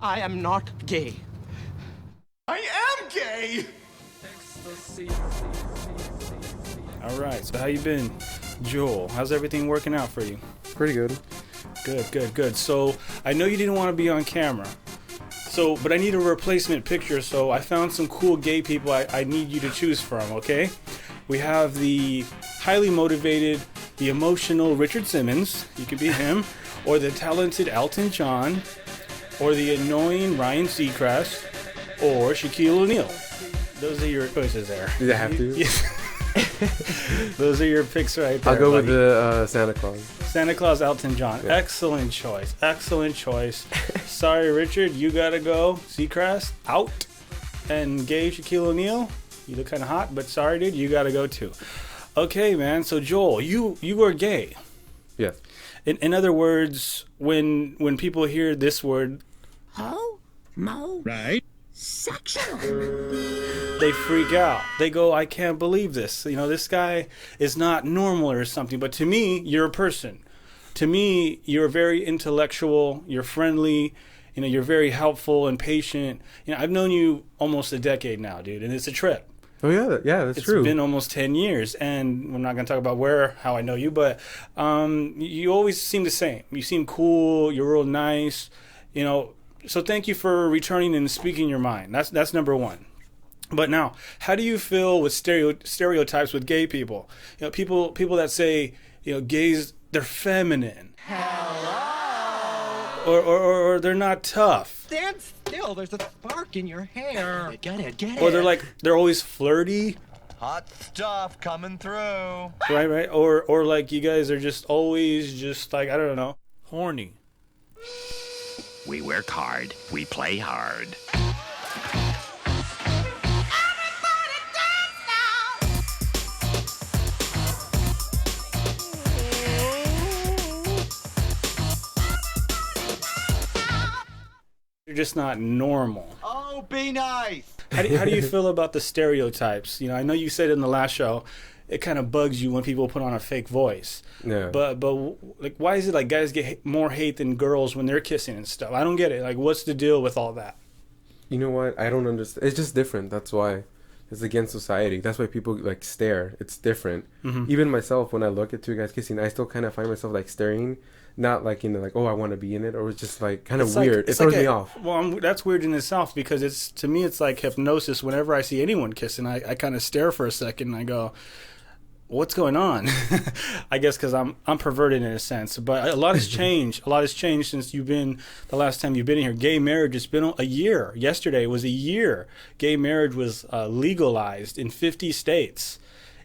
I am not gay. I am gay! All right, so how you been, Joel? How's everything working out for you? Pretty good. Good. So I know you didn't want to be on camera. But I need a replacement picture, so I found some cool gay people I need you to choose from, okay? We have the highly motivated, the emotional Richard Simmons, you could be him, or the talented Elton John, or the annoying Ryan Seacrest, or Shaquille O'Neal. Those are your choices there. Did I have to? Those are your picks right there. I'll go buddy. with the Santa Claus. Santa Claus, Elton John. Yeah. Excellent choice. Sorry, Richard, you gotta go. Seacrest, out. And gay Shaquille O'Neal, you look kind of hot, but sorry, dude, you gotta go too. Okay, man. So Joel, you are gay. Yes. In other words, when people hear this word, Right? Sexual. they freak out. They go, I can't believe this. You know, this guy is not normal or something. But to me, you're a person. To me, you're very intellectual. You're friendly. You know, you're very helpful and patient. You know, I've known you almost a decade now, dude, and it's a trip. Oh yeah, that's true. It's been almost 10 years, and we're not going to talk about how I know you, but you always seem the same. You seem cool. You're real nice. You know, so thank you for returning and speaking your mind. That's number one. But now, how do you feel with stereotypes with gay people? You know, people that say, you know, gays, they're feminine. Hello. Or they're not tough. Stand still. There's a spark in your hair. Get it. Or they're always flirty. Hot stuff coming through. Right. Or like you guys are just always just like, I don't know, horny. We work hard. We play hard. You're just not normal. Oh, be nice. How do you feel about the stereotypes? You know, I know you said in the last show, it kind of bugs you when people put on a fake voice. Yeah. But like, why is it like guys get more hate than girls when they're kissing and stuff? I don't get it. Like, what's the deal with all that? You know what? I don't understand. It's just different. That's why. It's against society. That's why people like stare. It's different. Mm-hmm. Even myself, when I look at two guys kissing, I still kind of find myself like staring. Not like, you know, like, oh, I want to be in it, or it's just like kind of weird. It throws me off. Well, that's weird in itself because to me it's like hypnosis. Whenever I see anyone kissing, I kind of stare for a second and I go, what's going on? I guess because I'm perverted in a sense. But a lot has changed. A lot has changed since the last time you've been here. Gay marriage, it's been a year. Yesterday was a year. Gay marriage was legalized in 50 states.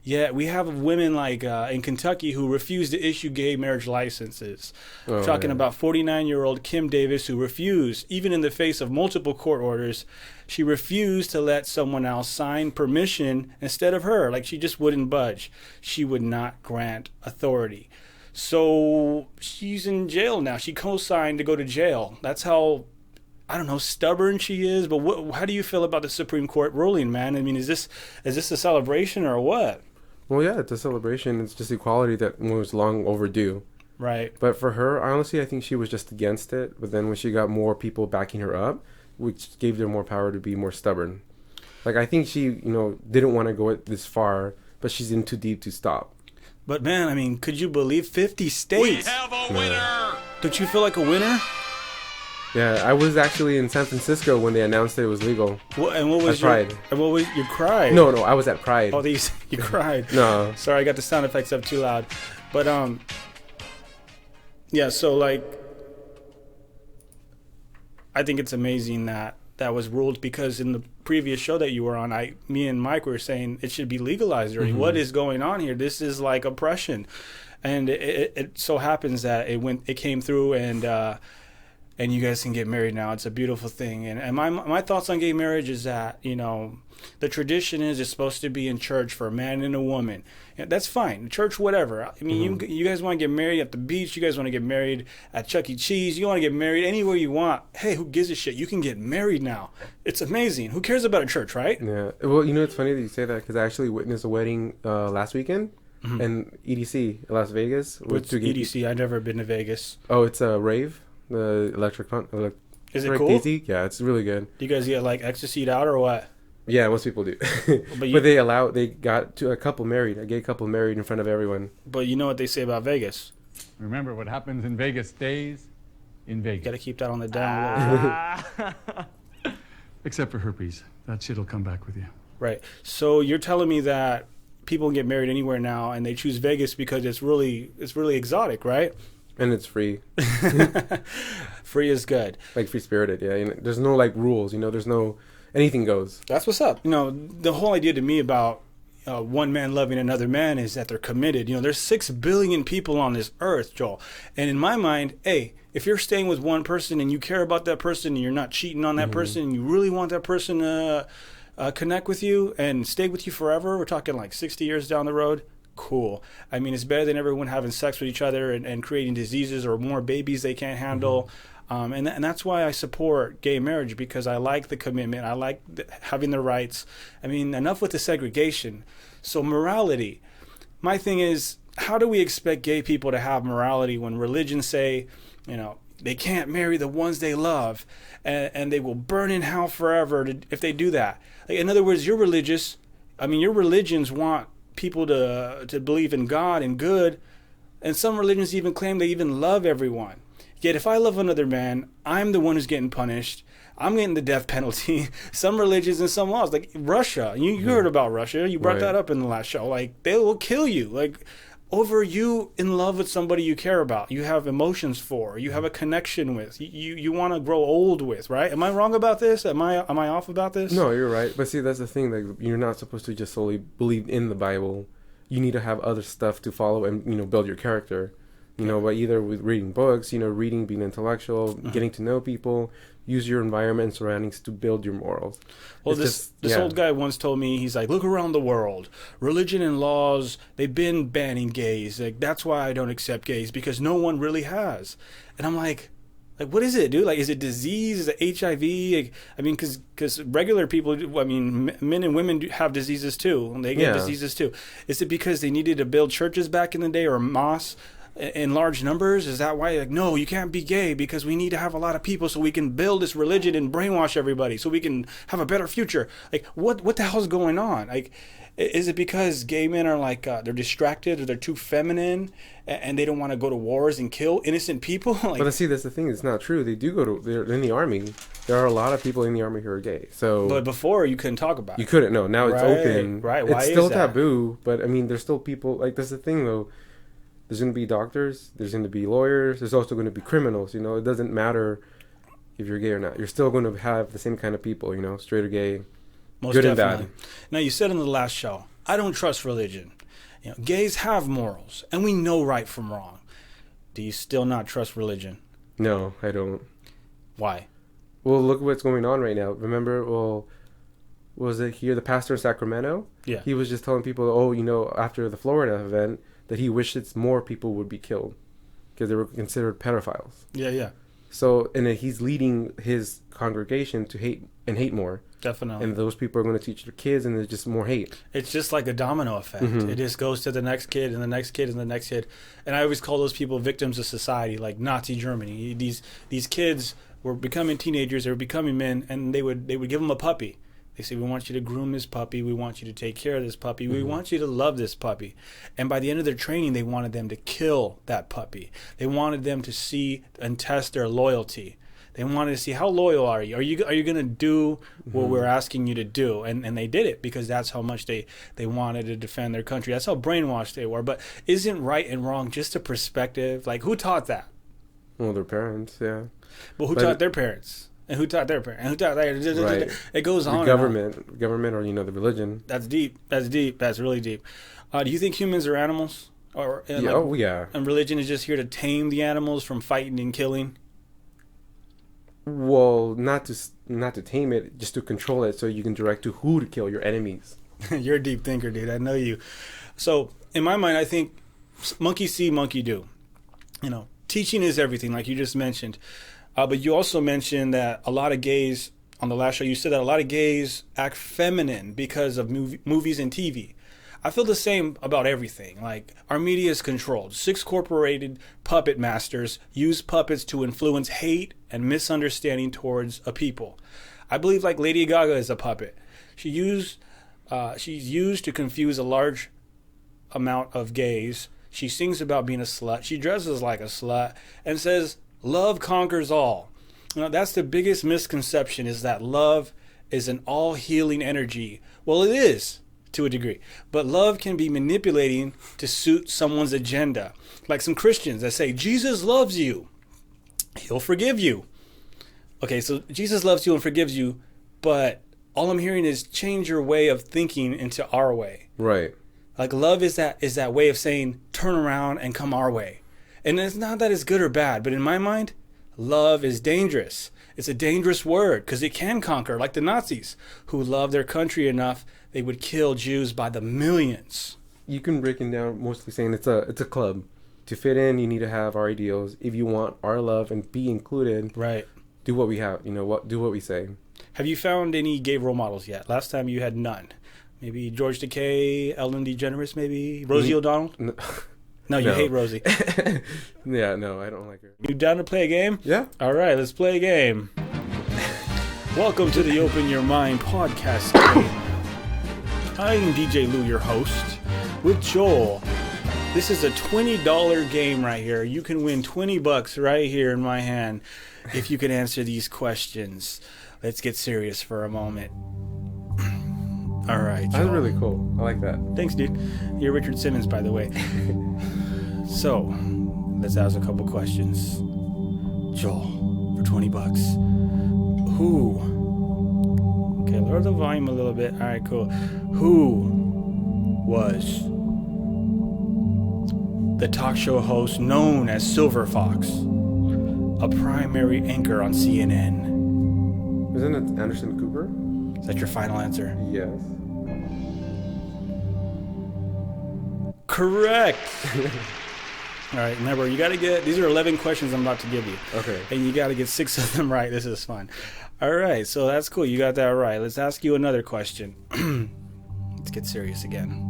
Yeah, we have women like in Kentucky who refuse to issue gay marriage licenses. Oh, Talking yeah. about 49-year-old Kim Davis, who refused, even in the face of multiple court orders, she refused to let someone else sign permission instead of her. Like, she just wouldn't budge. She would not grant authority. So she's in jail now. She co-signed to go to jail. That's how, I don't know, stubborn she is. But how do you feel about the Supreme Court ruling, man? I mean, is this a celebration or what? Well, yeah, it's a celebration. It's just equality that was long overdue. Right. But for her, honestly, I think she was just against it. But then when she got more people backing her up, which gave her more power to be more stubborn. Like, I think she, you know, didn't want to go this far, but she's in too deep to stop. But man, I mean, could you believe 50 states? We have a winner! Don't you feel like a winner? Yeah, I was actually in San Francisco when they announced that it was legal. And what was At Pride. you cried? No, I was at Pride. Oh, you cried. No. Sorry, I got the sound effects up too loud. But yeah. So like, I think it's amazing that was ruled because in the previous show that you were on, me and Mike were saying it should be legalized already. Mm-hmm. What is going on here? This is like oppression, and it so happens that it came through and you guys can get married now. It's a beautiful thing. And my thoughts on gay marriage is that, you know, the tradition is it's supposed to be in church for a man and a woman. Yeah, that's fine. Church, whatever. I mean, you guys want to get married at the beach. You guys want to get married at Chuck E. Cheese. You want to get married anywhere you want. Hey, who gives a shit? You can get married now. It's amazing. Who cares about a church, right? Yeah. Well, you know, it's funny that you say that because I actually witnessed a wedding last weekend in EDC, Las Vegas. What's EDC? I've never been to Vegas. Oh, it's a rave. The Is it Rick cool? Daisy? Yeah, it's really good. Do you guys get like ecstasy out or what? Yeah, most people do. But But they got to a couple married, a gay couple married in front of everyone. But you know what they say about Vegas. Remember, what happens in Vegas stays in You Vegas. got to keep that on the down low. Except for herpes. That shit'll come back with you. Right. So you're telling me that people can get married anywhere now, and they choose Vegas because it's really exotic, right? And it's free. Free is good. Like free spirited, yeah. And there's no like rules, there's no anything goes. That's what's up. The whole idea to me about one man loving another man is that they're committed. There's 6 billion people on this earth, Joel. And in my mind, hey, if you're staying with one person and you care about that person and you're not cheating on that person and you really want that person to connect with you and stay with you forever, we're talking like 60 years down the road, cool. I mean, it's better than everyone having sex with each other and creating diseases or more babies they can't handle. And that's why I support gay marriage, because I like the commitment. I like having the rights. I mean, enough with the segregation. So morality. My thing is, how do we expect gay people to have morality when religions say, they can't marry the ones they love and they will burn in hell forever if they do that? Like, in other words, you're religious. I mean, your religions want people to believe in God and good. And some religions even claim they even love everyone. Yet if I love another man, I'm the one who's getting punished. I'm getting the death penalty. Some religions and some laws, like Russia. You heard about Russia. You brought that up in the last show. Like, they will kill you. Like, over you in love with somebody you care about. You have emotions for. You have a connection with. You want to grow old with, right? Am I wrong about this? Am I off about this? No, you're right. But see, that's the thing. Like, you're not supposed to just solely believe in the Bible. You need to have other stuff to follow and, build your character. But either with reading books, reading, being intellectual, getting to know people, use your environment and surroundings to build your morals. Well, this old guy once told me, he's like, look around the world. Religion and laws, they've been banning gays. Like, that's why I don't accept gays, because no one really has. And I'm like, what is it, dude? Like, is it disease? Is it HIV? Like, I mean, because regular people, men and women have diseases too. And they get diseases too. Is it because they needed to build churches back in the day or mosques in large numbers? Is that why, no, you can't be gay because we need to have a lot of people so we can build this religion and brainwash everybody so we can have a better future? Like, what the hell's going on? Like, is it because gay men are like, they're distracted or they're too feminine and they don't want to go to wars and kill innocent people? Like, but see, that's the thing. It's not true. They do they're in the army. There are a lot of people in the army who are gay. So, but before you couldn't talk about it. You couldn't. No, now it's open. Right. Why it's still is that? taboo, but I mean, there's still people. Like, that's the thing, though. There's going to be doctors. There's going to be lawyers. There's also going to be criminals. It doesn't matter if you're gay or not. You're still going to have the same kind of people, straight or gay, most good definitely. and bad. Now, you said in the last show, I don't trust religion. Gays have morals, and we know right from wrong. Do you still not trust religion? No, I don't. Why? Well, look what's going on right now. Remember, was it here, the pastor in Sacramento? Yeah. He was just telling people, after the Florida event, that he wishes more people would be killed because they were considered pedophiles. Yeah. So, and then he's leading his congregation to hate more. Definitely. And those people are going to teach their kids, and there's just more hate. It's just like a domino effect. It just goes to the next kid and the next kid and the next kid. And I always call those people victims of society, like Nazi Germany. These kids were becoming teenagers, they were becoming men, and they would give them a puppy. They say, we want you to groom this puppy. We want you to take care of this puppy. We want you to love this puppy. And by the end of their training, they wanted them to kill that puppy. They wanted them to see and test their loyalty. They wanted to see, how loyal are you? Are you going to do what we're asking you to do? And they did it because that's how much they wanted to defend their country. That's how brainwashed they were. But isn't right and wrong just a perspective? Like, who taught that? Well, their parents, yeah. But who taught their parents? And who taught their parents? And who taught that? Right. It goes on. Government, or the religion. That's deep. That's really deep. Do you think humans are animals? Or yeah. And religion is just here to tame the animals from fighting and killing? Well, not to tame it, just to control it, so you can direct to who to kill, your enemies. You're a deep thinker, dude. I know you. So in my mind, I think monkey see, monkey do. Teaching is everything, like you just mentioned. But you also mentioned that a lot of gays, on the last show, you said that a lot of gays act feminine because of movies and TV. I feel the same about everything. Like, our media is controlled. 6 corporated puppet masters use puppets to influence hate and misunderstanding towards a people. I believe like Lady Gaga is a puppet. She's used to confuse a large amount of gays. She sings about being a slut. She dresses like a slut and says, love conquers all. You know, that's the biggest misconception, is that love is an all-healing energy. Well, it is, to a degree. But love can be manipulating to suit someone's agenda. Like some Christians that say, Jesus loves you. He'll forgive you. Okay, so Jesus loves you and forgives you, but all I'm hearing is change your way of thinking into our way. Right. Like, love is that way of saying, turn around and come our way. And it's not that it's good or bad, but in my mind, love is dangerous. It's a dangerous word because it can conquer, like the Nazis, who loved their country enough they would kill Jews by the millions. You can break it down mostly saying it's a club. To fit in, you need to have our ideals. If you want our love and be included, Right. do what we have. Do what we say. Have you found any gay role models yet? Last time you had none. Maybe George Takei, Ellen DeGeneres, maybe Rosie O'Donnell? No, you No. hate Rosie. Yeah, no, I don't like her. You down to play a game? Yeah. All right, let's play a game. Welcome to the Open Your Mind podcast game. I'm DJ Lou, your host, with Joel. This is a $20 game right here. You can win $20 right here in my hand if you can answer these questions. Let's get serious for a moment. All right, That's Joel. really cool. I like that. Thanks, dude. You're Richard Simmons, by the way. So, let's ask a couple questions. Joel, for $20. Who? Okay, lower the volume a little bit. All right, cool. Who was the talk show host known as Silver Fox, a primary anchor on CNN? Isn't it Anderson Cooper? Is that your final answer? Yes. Correct. All right, remember, you got to get, these are 11 questions I'm about to give you. Okay. And you got to get 6 of them right. This is fun. All right, so that's cool. You got that right. Let's ask you another question. Let's get serious again.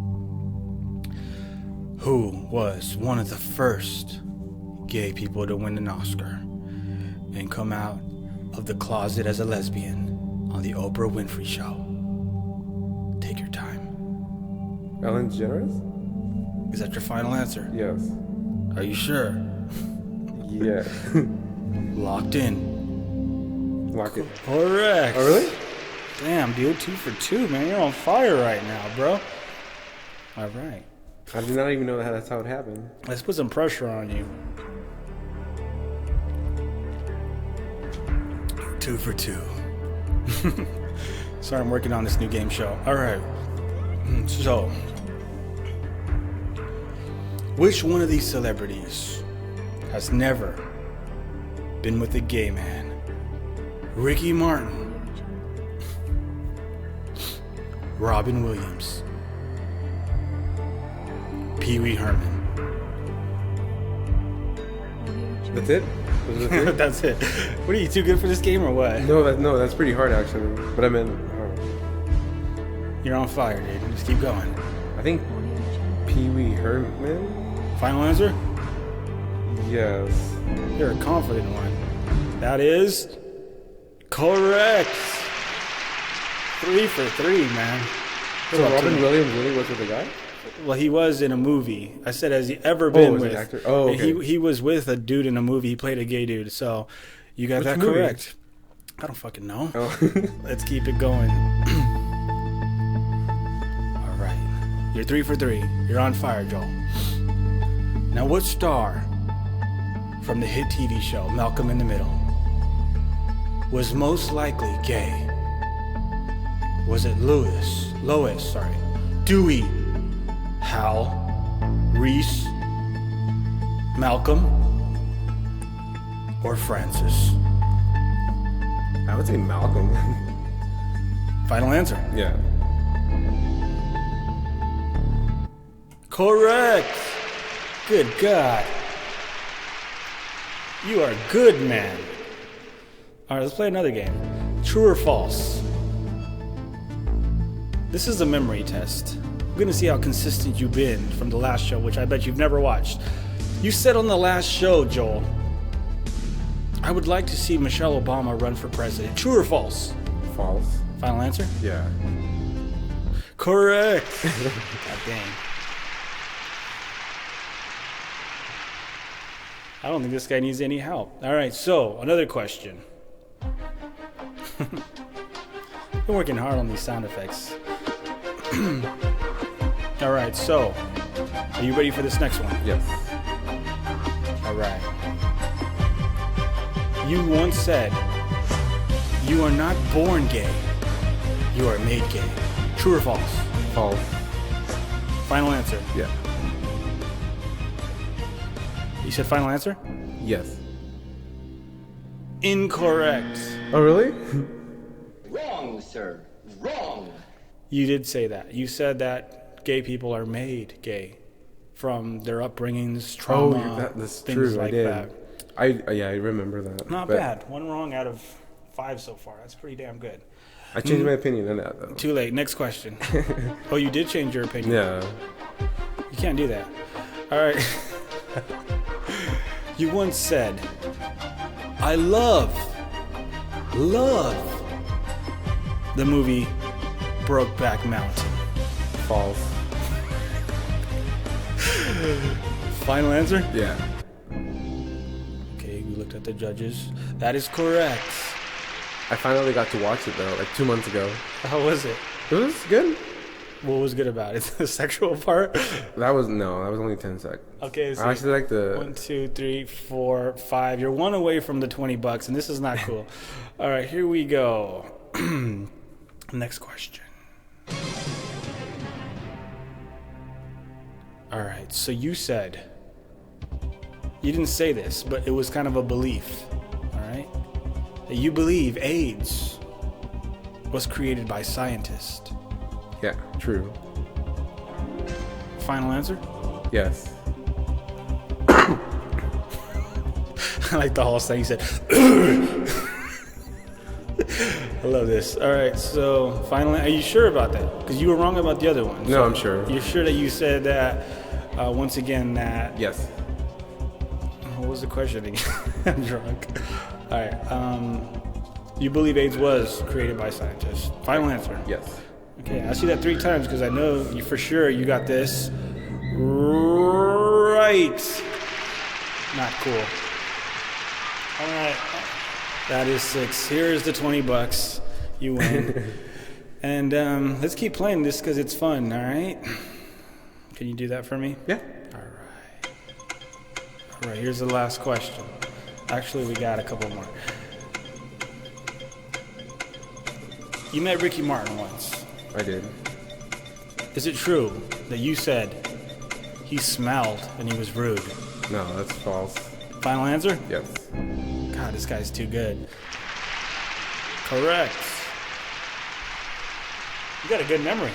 Who was one of the first gay people to win an Oscar and come out of the closet as a lesbian on the Oprah Winfrey Show? Take your time. Ellen DeGeneres? Is that your final answer? Yes. Are you sure? Yeah. Locked in. Lock it. Correct. Oh, really? Damn, dude, 2 for 2, man. You're on fire right now, bro. All right. I did not even know that that's how it happened. Let's put some pressure on you. 2 for 2. Sorry, I'm working on this new game show. All right. So, which one of these celebrities has never been with a gay man? Ricky Martin, Robin Williams, Pee Wee Herman. That's it? Those are the three? That's it. What are you, too good for this game or what? No, that's pretty hard actually. But I meant, You're on fire, dude. Just keep going. I think Pee Wee Herman. Final answer? Yes. You're a confident one. That is correct. 3 for 3, man. So Robin Williams really was with the guy? Well, he was in a movie. I said, has he ever been was he with? an actor? Oh, okay. He was with a dude in a movie. He played a gay dude. So you got Which that movie? correct. I don't fucking know. Oh. Let's keep it going. All right. You're 3 for 3. You're on fire, Joel. Now, what star from the hit TV show Malcolm in the Middle was most likely gay? Was it Lois, Dewey, Hal, Reese, Malcolm, or Francis? I would say Malcolm. Final answer. Yeah. Correct. Good God. You are good, man. All right, let's play another game. True or false? This is a memory test. We're gonna see how consistent you've been from the last show, which I bet you've never watched. You said on the last show, Joel, I would like to see Michelle Obama run for president. True or false? False. Final answer? Yeah. Correct. God dang. I don't think this guy needs any help. All right, so another question. Been working hard on these sound effects. All right, so are you ready for this next one? Yes. All right. You once said, you are not born gay, you are made gay. True or false? False. Final answer. Yeah. You said final answer? Yes. Incorrect. Oh, really? Wrong, sir. Wrong. You did say that. You said that gay people are made gay from their upbringings, trauma, that's things true. like I did. that. I remember that. Not but bad. One wrong out of 5 so far. That's pretty damn good. I changed my opinion on that, though. Too late. Next question. Oh, you did change your opinion. Yeah. You can't do that. All right. You once said, I love the movie Brokeback Mountain. False. Final answer? Yeah. Okay, we looked at the judges. That is correct. I finally got to watch it, though, like 2 months ago. How was it? It was good. What was good about it? The sexual part? That was only 10 seconds. Okay, so I actually like the 1, 2, 3, 4, 5. You're one away from the $20, and this is not cool. All right, here we go. Next question. All right, so you said, you didn't say this, but it was kind of a belief, all right? That you believe AIDS was created by scientists. Yeah, true. Final answer? Yes. I like the whole thing. He said, I love this. All right, so finally, are you sure about that? Because you were wrong about the other one. No, I'm sure. You're sure that you said that, once again, that... Yes. What was the question again? I'm drunk. All right, you believe AIDS was created by scientists. Final answer. Yes. Okay, I see that 3 times because I know you for sure you got this right. Not cool. All right, that is 6. Here's the $20. You win. And let's keep playing this because it's fun. All right. Can you do that for me? Yeah. All right. All right. Here's the last question. Actually, we got a couple more. You met Ricky Martin once. I did. Is it true that you said he smelled and he was rude? No, that's false. Final answer? Yes. God, this guy's too good. Correct. You got a good memory.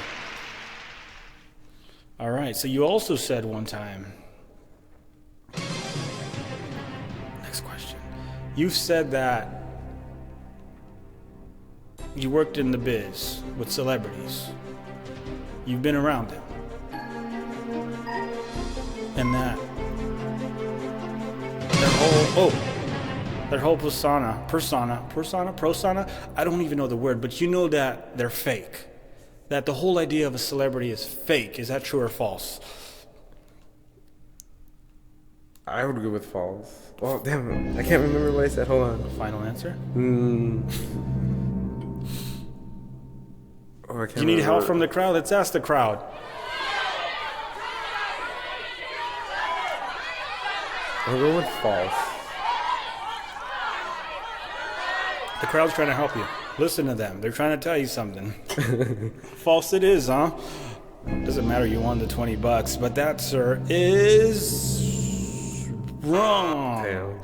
All right, so you also said one time. Next question. You've said that you worked in the biz with celebrities. You've been around them. And that their whole persona, I don't even know the word, but you know that they're fake. That the whole idea of a celebrity is fake. Is that true or false? I would go with false. Well, damn, I can't remember what I said. Hold on. Final answer? Oh, I can't Do you need remember. help from the crowd? Let's ask the crowd. I'll go with false. The crowd's trying to help you. Listen to them. They're trying to tell you something. False it is, huh? Doesn't matter, you won the $20, but that, sir, is wrong. Damn.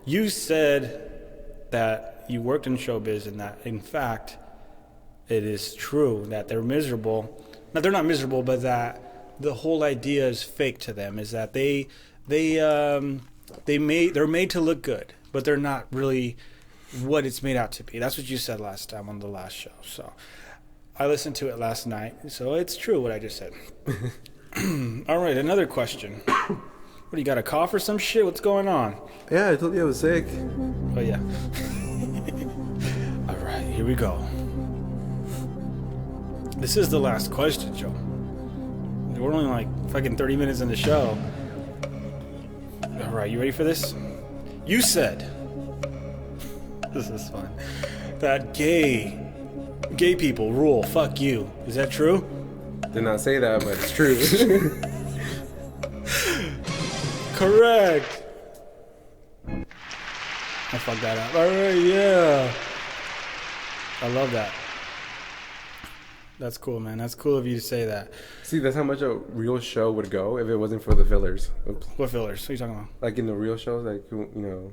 You said that you worked in showbiz and that, in fact, it is true that they're miserable. Now, they're not miserable, but that the whole idea is fake to them, is that they're made to look good, but they're not really what it's made out to be. That's what you said last time on the last show. So I listened to it last night, so it's true what I just said. All right, another question. What, you got a cough or some shit? What's going on? Yeah, I told you I was sick. Oh, yeah. All right, here we go. This is the last question, Joe. We're only like fucking 30 minutes in the show. All right, you ready for this? You said, this is fun, that gay people rule. Fuck you. Is that true? Did not say that, but it's true. Correct. I fucked that up. All right, yeah. I love that. That's cool, man. That's cool of you to say that. See, that's how much a real show would go if it wasn't for the fillers. Oops. What fillers? What are you talking about? Like in the real shows, like, you know.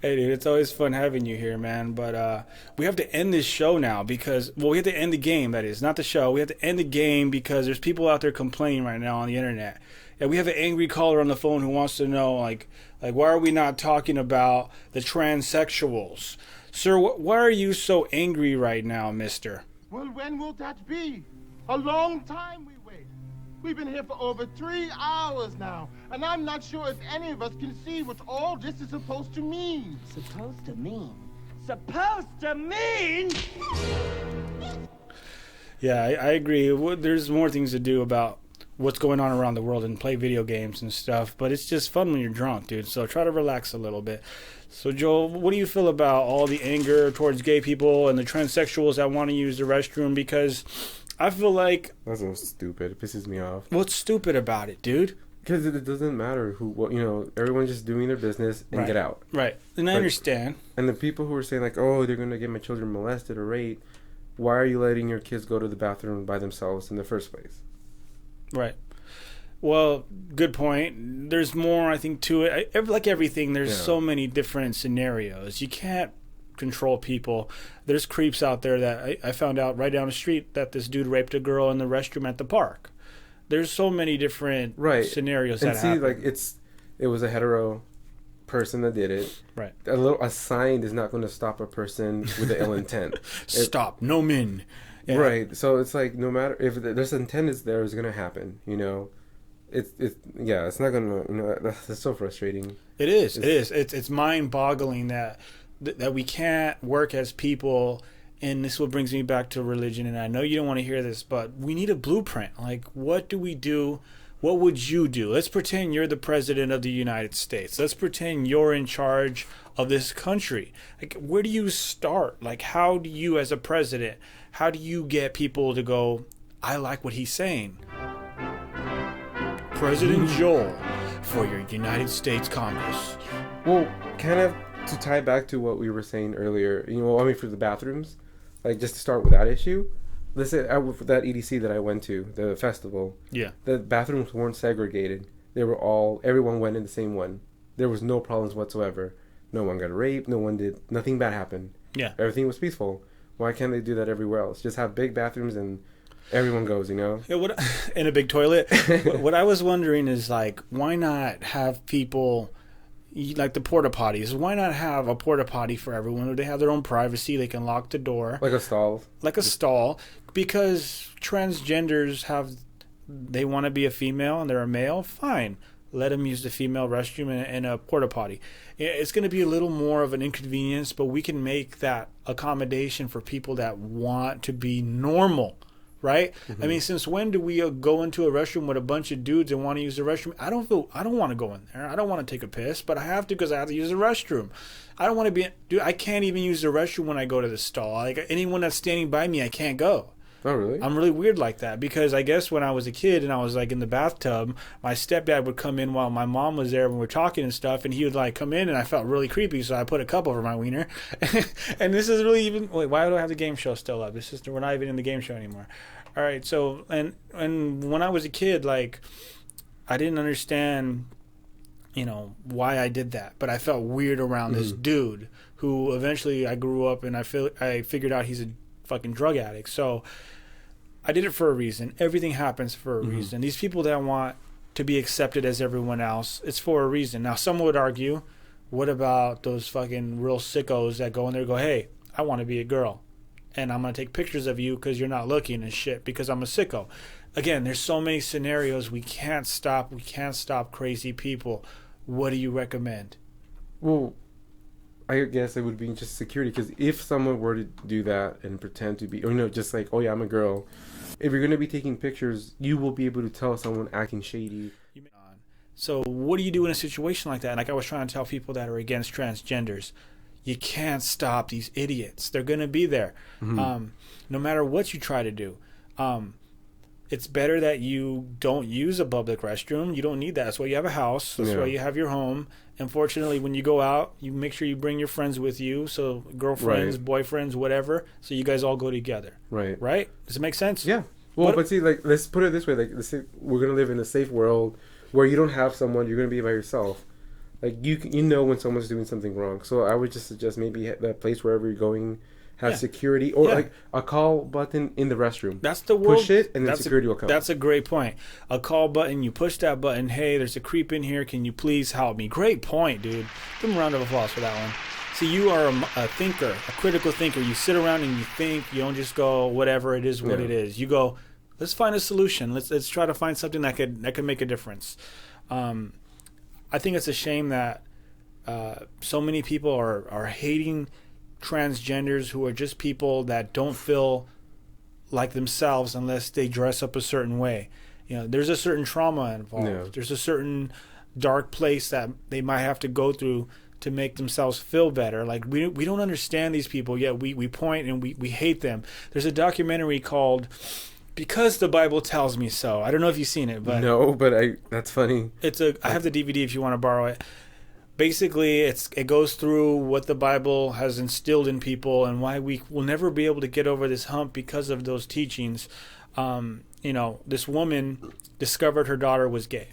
Hey, dude, it's always fun having you here, man. But we have to end this show now because, well, we have to end the game, that is. Not the show. We have to end the game because there's people out there complaining right now on the internet. And we have an angry caller on the phone who wants to know, like why are we not talking about the transsexuals? Sir, why are you so angry right now, mister? Well, when will that be? A long time we wait. We've been here for over 3 hours now, and I'm not sure if any of us can see what all this is supposed to mean. Supposed to mean? Supposed to mean? Yeah, I agree. There's more things to do about what's going on around the world and play video games and stuff, but it's just fun when you're drunk, dude. So try to relax a little bit. So, Joel, what do you feel about all the anger towards gay people and the transsexuals that want to use the restroom? Because I feel like... That's so stupid. It pisses me off. What's stupid about it, dude? Because it doesn't matter who, you know, everyone's just doing their business and get out. Right. And I understand. And the people who are saying, like, oh, they're going to get my children molested or raped, why are you letting your kids go to the bathroom by themselves in the first place? Right. Well, good point. There's more, I think, to it. Like everything, there's so many different scenarios. You can't control people. There's creeps out there that I found out right down the street that this dude raped a girl in the restroom at the park. There's so many different scenarios that happen. And see, like, it was a hetero person that did it. Right. A sign is not going to stop a person with an ill intent. Stop. No men. Yeah. Right. So it's like, no matter if there's intent is there, it's going to happen, you know. It's not gonna, you know, that's so frustrating. It is. It's mind-boggling that we can't work as people, and this is what brings me back to religion. And I know you don't want to hear this, but we need a blueprint. Like, what do we do? What would you do? Let's pretend you're the president of the United States. Let's pretend you're in charge of this country. Like, where do you start? Like, how do you, as a president, how do you get people to go, I like what he's saying? President Joel for your United States Congress. Well, kind of to tie back to what we were saying earlier, you know, I mean, for the bathrooms, like, just to start with that issue, let's say for that EDC that I went to, the festival, the bathrooms weren't segregated. They were everyone went in the same one. There was no problems whatsoever. No one got raped. Nothing bad happened. Yeah. Everything was peaceful. Why can't they do that everywhere else? Just have big bathrooms and everyone goes, you know? Yeah, in a big toilet. What I was wondering is, like, why not have people, like the porta potties, why not have a porta potty for everyone where they have their own privacy, they can lock the door. Like a stall. Because transgenders they want to be a female and they're a male, fine. Let them use the female restroom in a porta potty. It's going to be a little more of an inconvenience, but we can make that accommodation for people that want to be normal. Right? Mm-hmm. I mean, since when do we go into a restroom with a bunch of dudes and want to use the restroom? I don't want to go in there. I don't want to take a piss, but I have to because I have to use the restroom. I don't want to be, dude, I can't even use the restroom when I go to the stall. Like, anyone that's standing by me, I can't go. Oh, really? I'm really weird like that because I guess when I was a kid and I was like in the bathtub, my stepdad would come in while my mom was there when we were talking and stuff, and he would like come in and I felt really creepy, so I put a cup over my wiener. And this is really even, wait, why do I have the game show still up? We're not even in the game show anymore. All right, so and when I was a kid, like, I didn't understand, you know, why I did that, but I felt weird around this dude who eventually I grew up and I figured out he's a fucking drug addict. So I did it for a reason. Everything happens for a reason. These people that want to be accepted as everyone else, it's for a reason. Now, some would argue, what about those fucking real sickos that go in there and go, hey, I want to be a girl. and I'm going to take pictures of you because you're not looking and shit because I'm a sicko. Again, there's so many scenarios. We can't stop crazy people. What do you recommend? Well, I guess it would be just security, because if someone were to do that and pretend to be, or just like, oh yeah, I'm a girl, if you're going to be taking pictures, you will be able to tell someone acting shady. So what do you do in a situation like that? Like I was trying to tell people that are against transgenders, you can't stop these idiots. They're going to be there. No matter what you try to do. It's better that you don't use a public restroom. You don't need that. That's why you have a house. That's why you have your home. Unfortunately, when you go out, you make sure you bring your friends with you. So girlfriends, boyfriends, whatever. So you guys all go together. Right. Right? Does it make sense? Yeah. Well, but see, like, let's put it this way. Like, let's say we're going to live in a safe world where you don't have someone. You're going to be by yourself. Like, you know when someone's doing something wrong. So I would just suggest maybe that place wherever you're going have security, or like a call button in the restroom. That's the world. Push it, and then security will come. That's a great point. A call button. You push that button. Hey, there's a creep in here. Can you please help me? Great point, dude. Give him a round of applause for that one. See, you are a thinker, a critical thinker. You sit around and you think. You don't just go, whatever it is, what it is. You go, let's find a solution. Let's try to find something that could make a difference. I think it's a shame that so many people are hating transgenders who are just people that don't feel like themselves unless they dress up a certain way. There's a certain trauma involved. Yeah. There's a certain dark place that they might have to go through to make themselves feel better. Like we don't understand these people yet. We point and we hate them. There's a documentary called Because the Bible Tells Me So. I don't know if you've seen it, but no, but that's funny. I have the DVD if you want to borrow it. Basically, it goes through what the Bible has instilled in people and why we will never be able to get over this hump because of those teachings. This woman discovered her daughter was gay.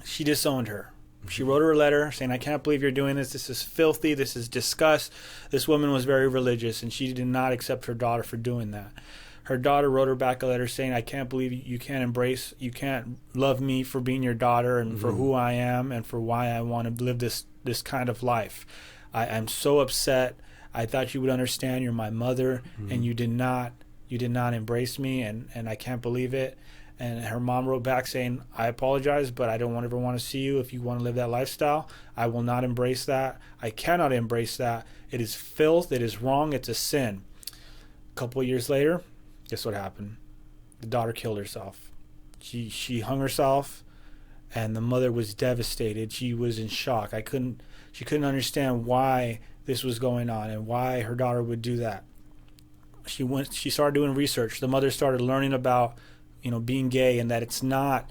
She disowned her. She wrote her a letter saying, I can't believe you're doing this. This is filthy. This is disgust. This woman was very religious, and she did not accept her daughter for doing that. Her daughter wrote her back a letter saying, I can't believe you can't love me for being your daughter and for who I am and for why I want to live this kind of life. I'm so upset. I thought you would understand. You're my mother, and you did not embrace me, and I can't believe it. And her mom wrote back saying, I apologize, but I don't ever want to see you if you want to live that lifestyle. I will not embrace that. I cannot embrace that. It is filth. It is wrong. It's a sin. A couple of years later, guess what happened? The daughter killed herself. She hung herself, and the mother was devastated. She was in shock. She couldn't understand why this was going on and why her daughter would do that. She started doing research. The mother started learning about being gay, and that it's not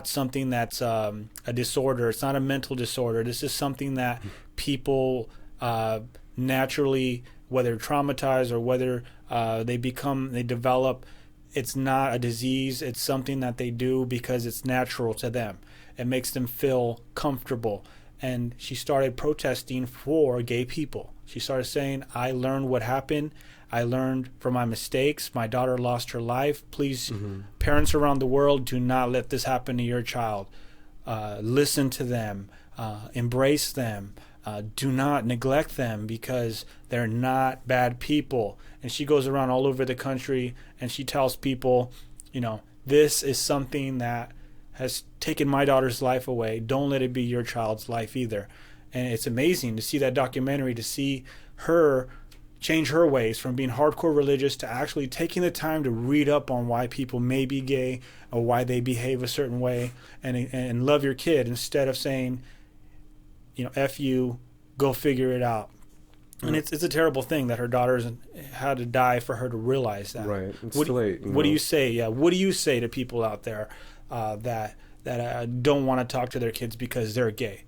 something that's a disorder. It's not a mental disorder. This is something that people naturally, whether traumatized or whether they develop, it's not a disease. It's something that they do because it's natural to them. It makes them feel comfortable. And she started protesting for gay people. She started saying, I learned what happened. I learned from my mistakes. My daughter lost her life. Please, parents around the world, do not let this happen to your child. Listen to them. Embrace them. Do not neglect them because they're not bad people. And she goes around all over the country and she tells people, this is something that has taken my daughter's life away. Don't let it be your child's life either. And it's amazing to see that documentary, to see her change her ways from being hardcore religious to actually taking the time to read up on why people may be gay or why they behave a certain way, and love your kid instead of saying, F you, go figure it out. And it's a terrible thing that her daughter's had to die for her to realize that. Right. It's too late. What do you say? Yeah. What do you say to people out there that don't want to talk to their kids because they're gay?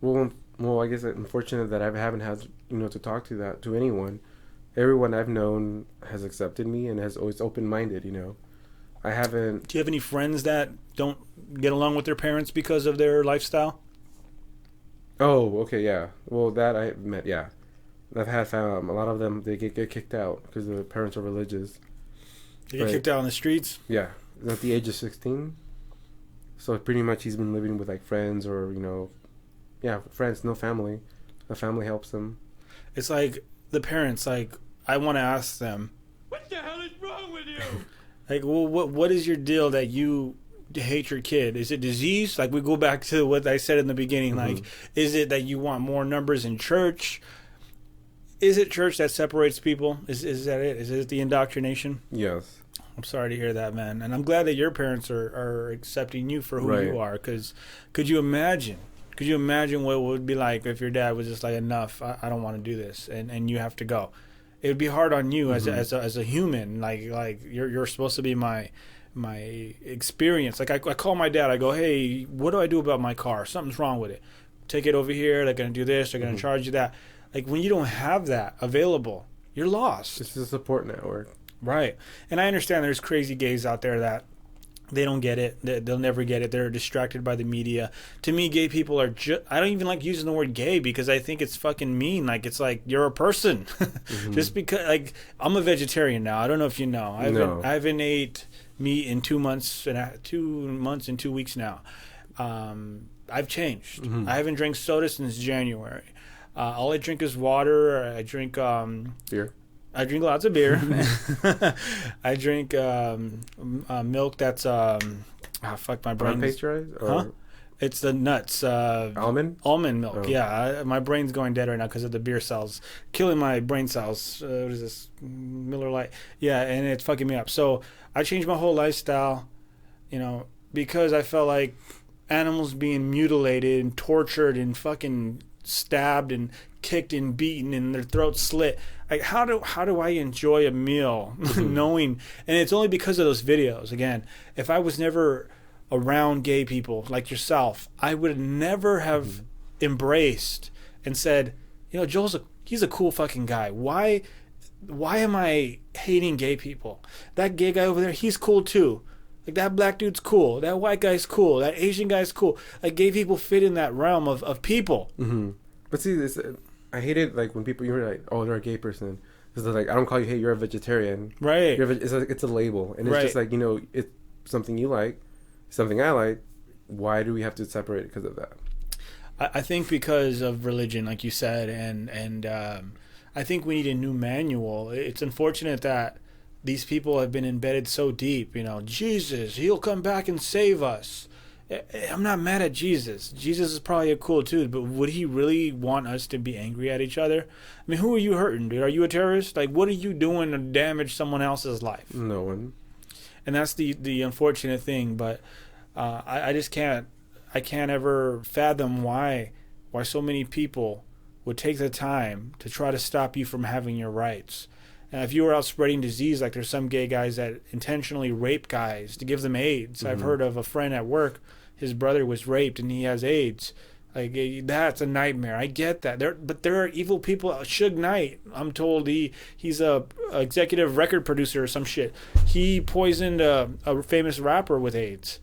Well, I guess it's unfortunate that I haven't had to talk to anyone. Everyone I've known has accepted me and has always open-minded. I haven't. Do you have any friends that don't get along with their parents because of their lifestyle? Oh, okay, yeah. Well, that I met, yeah. I've had a lot of them. They get kicked out because their parents are religious. They get kicked out on the streets. Yeah, at the age of 16. So pretty much he's been living with like friends or friends, no family. The family helps them. It's like the parents, like I want to ask them, What the hell is wrong with you? like, well, what is your deal that you hate your kid? Is it disease? Like, we go back to what I said in the beginning. Like, is it that you want more numbers in church? Is it church that separates people? Is that it? Is it the indoctrination? Yes. I'm sorry to hear that, man. And I'm glad that your parents are accepting you for who you are. Because could you imagine? Could you imagine what it would be like if your dad was just like, enough, I don't want to do this, and you have to go? It would be hard on you as a human. Like you're supposed to be my experience. Like I call my dad. I go, hey, what do I do about my car? Something's wrong with it. Take it over here. They're gonna do this. They're gonna charge you that. Like when you don't have that available, you're lost. It's a support network. Right. And I understand there's crazy gays out there that they don't get it. They'll never get it. They're distracted by the media. To me, gay people are I don't even like using the word gay because I think it's fucking mean. Like, it's like you're a person. Just because, like, I'm a vegetarian now. I don't know if you know. I haven't ate meat in 2 months and 2 weeks now. I've changed. I haven't drank soda since January. All I drink is water. I drink beer. I drink lots of beer. I drink milk that's fuck my brain. Unpasteurized? Huh? It's the nuts. Almond milk. Oh. Yeah, my brain's going dead right now because of the beer cells, killing my brain cells. What is this? Miller Lite. Yeah, and it's fucking me up. So I changed my whole lifestyle, because I felt like animals being mutilated and tortured and fucking stabbed and kicked and beaten and their throats slit. Like, how do I enjoy a meal knowing? And it's only because of those videos. Again, if I was never around gay people like yourself, I would never have embraced and said, he's a cool fucking guy. Why am I hating gay people? That gay guy over there, he's cool too. Like, that black dude's cool. That white guy's cool. That Asian guy's cool. Like, gay people fit in that realm of people. But see, I hate it, like, when people, you're like, oh, they're a gay person. Because they're like, I don't call you, hey, you're a vegetarian. Right. It's a label. And it's just like, it's something you like, something I like. Why do we have to separate because of that? I think because of religion, like you said, and I think we need a new manual. It's unfortunate that these people have been embedded so deep. Jesus, he'll come back and save us. I'm not mad at Jesus. Jesus is probably a cool dude, but would he really want us to be angry at each other? I mean, who are you hurting, dude? Are you a terrorist? Like, what are you doing to damage someone else's life? No one. And that's the unfortunate thing. But I just can't. I can't ever fathom why so many people would take the time to try to stop you from having your rights. And if you were out spreading disease, like there's some gay guys that intentionally rape guys to give them AIDS. I've heard of a friend at work. His brother was raped and he has AIDS. Like, that's a nightmare. I get that. But there are evil people. Suge Knight, I'm told he's a executive record producer or some shit. He poisoned a famous rapper with AIDS.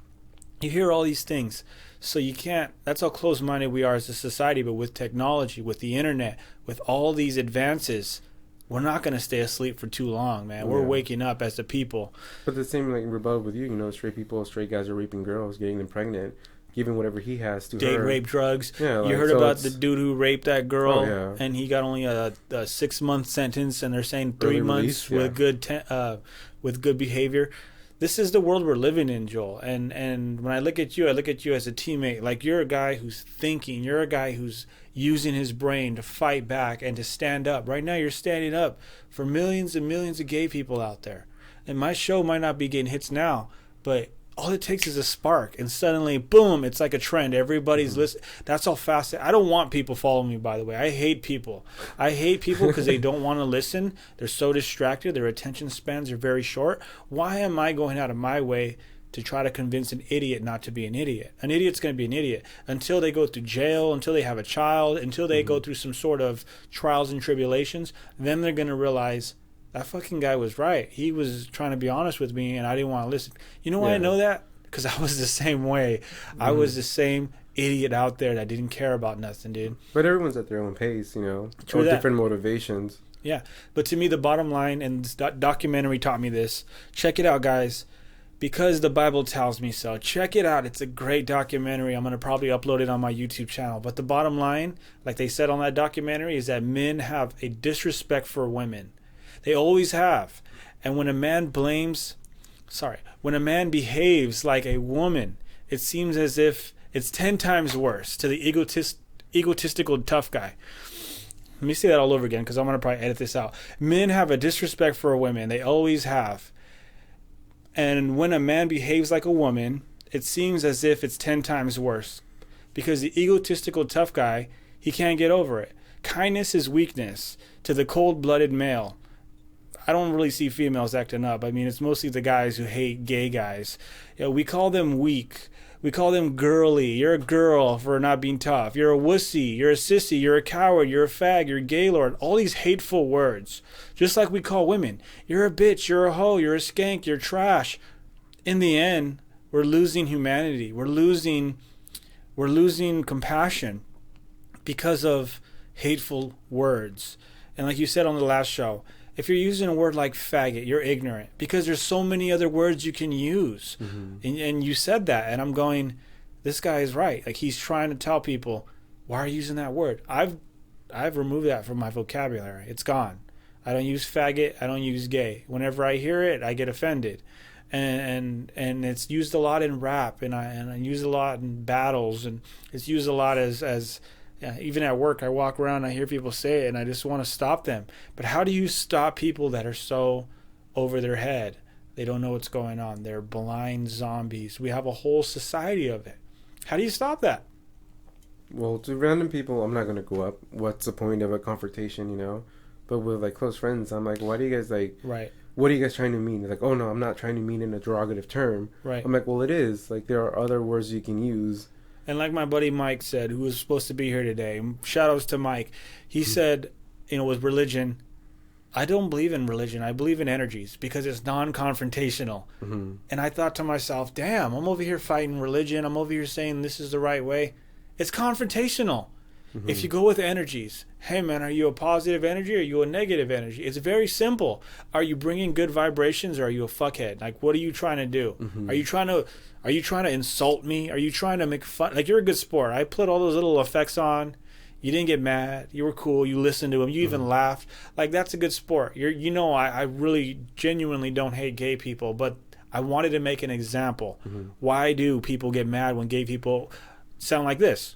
You hear all these things. So you can't, that's how close-minded we are as a society. But with technology, with the internet, with all these advances, we're not going to stay asleep for too long, man. We're waking up as a people. But the same, like, rebuttal with you, straight guys are raping girls, getting them pregnant, giving whatever he has to date her. rape, drugs. Yeah, you heard about the dude who raped that girl, and he got only a 6-month sentence, and they're saying 3 months with good behavior. This is the world we're living in, Joel. And when I look at you as a teammate. Like, you're a guy who's thinking. You're a guy who's using his brain to fight back and to stand up. Right now, you're standing up for millions and millions of gay people out there. And my show might not be getting hits now, but all it takes is a spark, and suddenly, boom, it's like a trend. Everybody's listening. That's how fast. I don't want people following me, by the way. I hate people. Because they don't want to listen. They're so distracted. Their attention spans are very short. Why am I going out of my way to try to convince an idiot not to be an idiot? An idiot's going to be an idiot until they go through jail, until they have a child, until they go through some sort of trials and tribulations. Then they're going to realize, that fucking guy was right. He was trying to be honest with me, and I didn't want to listen. You know why I know that? Because I was the same way. I was the same idiot out there that didn't care about nothing, dude. But everyone's at their own pace, or different motivations. Yeah. But to me, the bottom line, and this documentary taught me this. Check it out, guys. Because the Bible tells me so. Check it out. It's a great documentary. I'm going to probably upload it on my YouTube channel. But the bottom line, like they said on that documentary, is that men have a disrespect for women. They always have. And when a man behaves like a woman, it seems as if it's 10 times worse to the egotistical tough guy. Let me say that all over again because I'm going to probably edit this out. Men have a disrespect for women. They always have. And when a man behaves like a woman, it seems as if it's 10 times worse. Because the egotistical tough guy, he can't get over it. Kindness is weakness to the cold-blooded male. I don't really see females acting up. I mean, it's mostly the guys who hate gay guys. You know, we call them weak. We call them girly. You're a girl for not being tough. You're a wussy. You're a sissy. You're a coward. You're a fag. You're a gaylord. All these hateful words. Just like we call women. You're a bitch. You're a hoe. You're a skank. You're trash. In the end, we're losing humanity. We're losing compassion because of hateful words. And like you said on the last show, if you're using a word like faggot, you're ignorant because there's so many other words you can use. And you said that, and I'm going, this guy is right. Like, he's trying to tell people, why are you using that word? I've removed that from my vocabulary. It's gone. I don't use faggot. I don't use gay. Whenever I hear it, I get offended. And it's used a lot in rap, and I use it a lot in battles, and it's used a lot as even at work. I walk around, I hear people say it, and I just want to stop them. But how do you stop people that are so over their head? They don't know what's going on. They're blind zombies. We have a whole society of it. How do you stop that? Well, to random people, I'm not going to go up. What's the point of a confrontation, you know? But with, like, close friends, I'm like, why do you guys, like... Right. What are you guys trying to mean? They're like, oh, no, I'm not trying to mean in a derogative term. Right. I'm like, well, it is. Like, there are other words you can use. And like my buddy Mike said, who was supposed to be here today, shout outs to Mike. He said, with religion, I don't believe in religion. I believe in energies because it's non-confrontational. And I thought to myself, damn, I'm over here fighting religion. I'm over here saying this is the right way. It's confrontational. If you go with energies, hey man, are you a positive energy or are you a negative energy? It's very simple. Are you bringing good vibrations or are you a fuckhead? Like, what are you trying to do? Are you trying to insult me? Are you trying to make fun? Like, you're a good sport. I put all those little effects on. You didn't get mad. You were cool. You listened to him. You even laughed. Like, that's a good sport. I really genuinely don't hate gay people, but I wanted to make an example. Why do people get mad when gay people sound like this?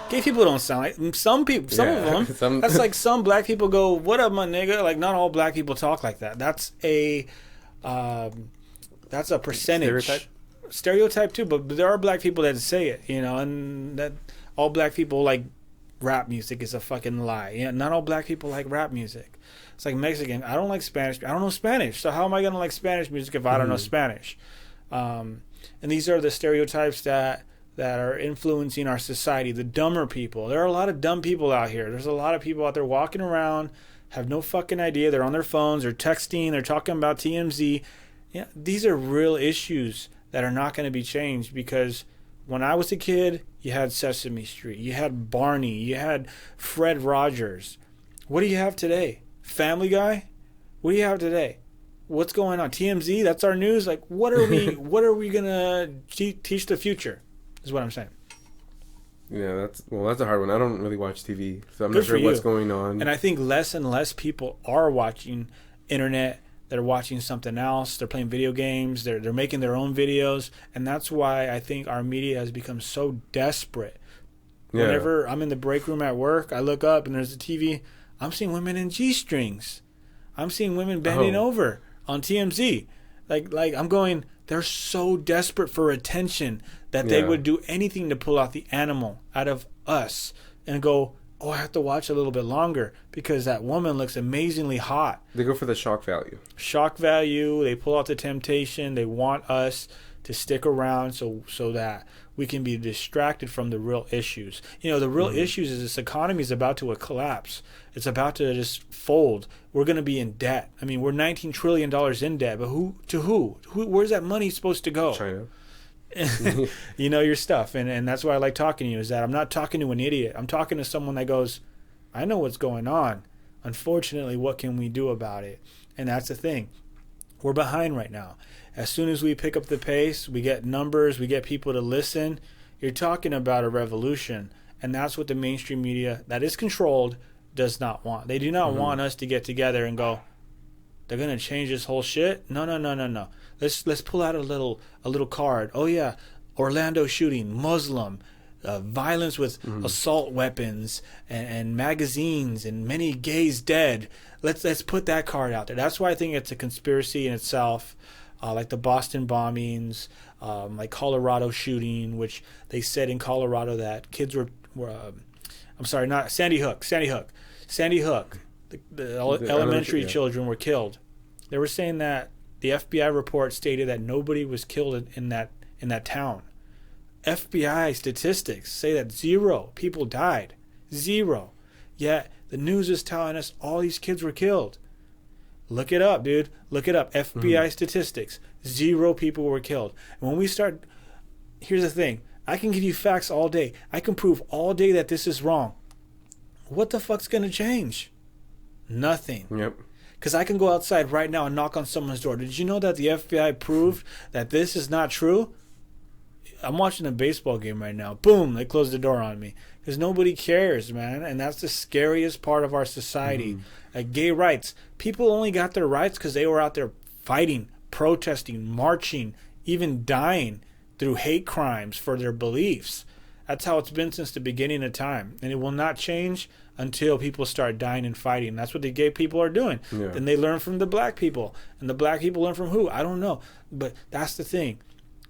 Gay people don't sound like some people. Some of them. That's like some black people go, "What up, my nigga?" Like, not all black people talk like that. That's a percentage stereotype too. But there are black people that say it, and that all black people like rap music is a fucking lie. Not all black people like rap music. It's like Mexican. I don't like Spanish. I don't know Spanish. So how am I gonna like Spanish music if I don't know Spanish? And these are the stereotypes that are influencing our society, the dumber people. There are a lot of dumb people out here. There's a lot of people out there walking around, have no fucking idea. They're on their phones, they're texting, they're talking about TMZ. These are real issues that are not going to be changed because when I was a kid, you had Sesame Street, you had Barney, you had Fred Rogers. What do you have today? Family Guy? What do you have today? What's going on? TMZ? That's our news? Like, what are we going to teach the future? Is what I'm saying. Yeah, that's a hard one. I don't really watch TV, so I'm Good not sure for what's you. going on. And I think less and less people are watching internet. They're watching something else. They're playing video games. They're making their own videos, and that's why I think our media has become so desperate. Yeah. Whenever I'm in the break room at work, I look up and there's a TV. I'm seeing women in G-strings. I'm seeing women bending over on TMZ. Like I'm going. They're so desperate for attention that they would do anything to pull out the animal out of us and go, oh, I have to watch a little bit longer because that woman looks amazingly hot. They go for the shock value. Shock value. They pull out the temptation. They want us to stick around so that we can be distracted from the real issues. The real issues is this economy is about to collapse. It's about to just fold. We're going to be in debt. I mean, we're $19 trillion in debt, but who? Where's that money supposed to go? China. You know your stuff. And that's why I like talking to you, is that I'm not talking to an idiot. I'm talking to someone that goes, I know what's going on. Unfortunately, what can we do about it? And that's the thing. We're behind right now. As soon as we pick up the pace, we get numbers, we get people to listen, you're talking about a revolution. And that's what the mainstream media that is controlled does not want. They do not want us to get together and go, they're gonna change this whole shit. No. Let's pull out a little card. Oh yeah, Orlando shooting, Muslim, violence with assault weapons and magazines and many gays dead. Let's put that card out there. That's why I think it's a conspiracy in itself. Like the Boston bombings, like Colorado shooting, which they said in Colorado that kids were I'm sorry, not Sandy Hook. The elementary children were killed. They were saying that the FBI report stated that nobody was killed in that town. FBI statistics say that 0 people died. 0. Yet the news is telling us all these kids were killed. Look it up, dude. Look it up. FBI statistics. 0 people were killed. And when we start, here's the thing. I can give you facts all day. I can prove all day that this is wrong. What the fuck's going to change? Nothing. Yep. Because I can go outside right now and knock on someone's door. Did you know that the FBI proved that this is not true? I'm watching a baseball game right now. Boom, they closed the door on me. Because nobody cares, man. And that's the scariest part of our society. Like gay rights. People only got their rights because they were out there fighting, protesting, marching, even dying through hate crimes for their beliefs. That's how it's been since the beginning of time. And it will not change until people start dying and fighting. That's what the gay people are doing. Yeah. Then they learn from the black people. And the black people learn from who? I don't know. But that's the thing.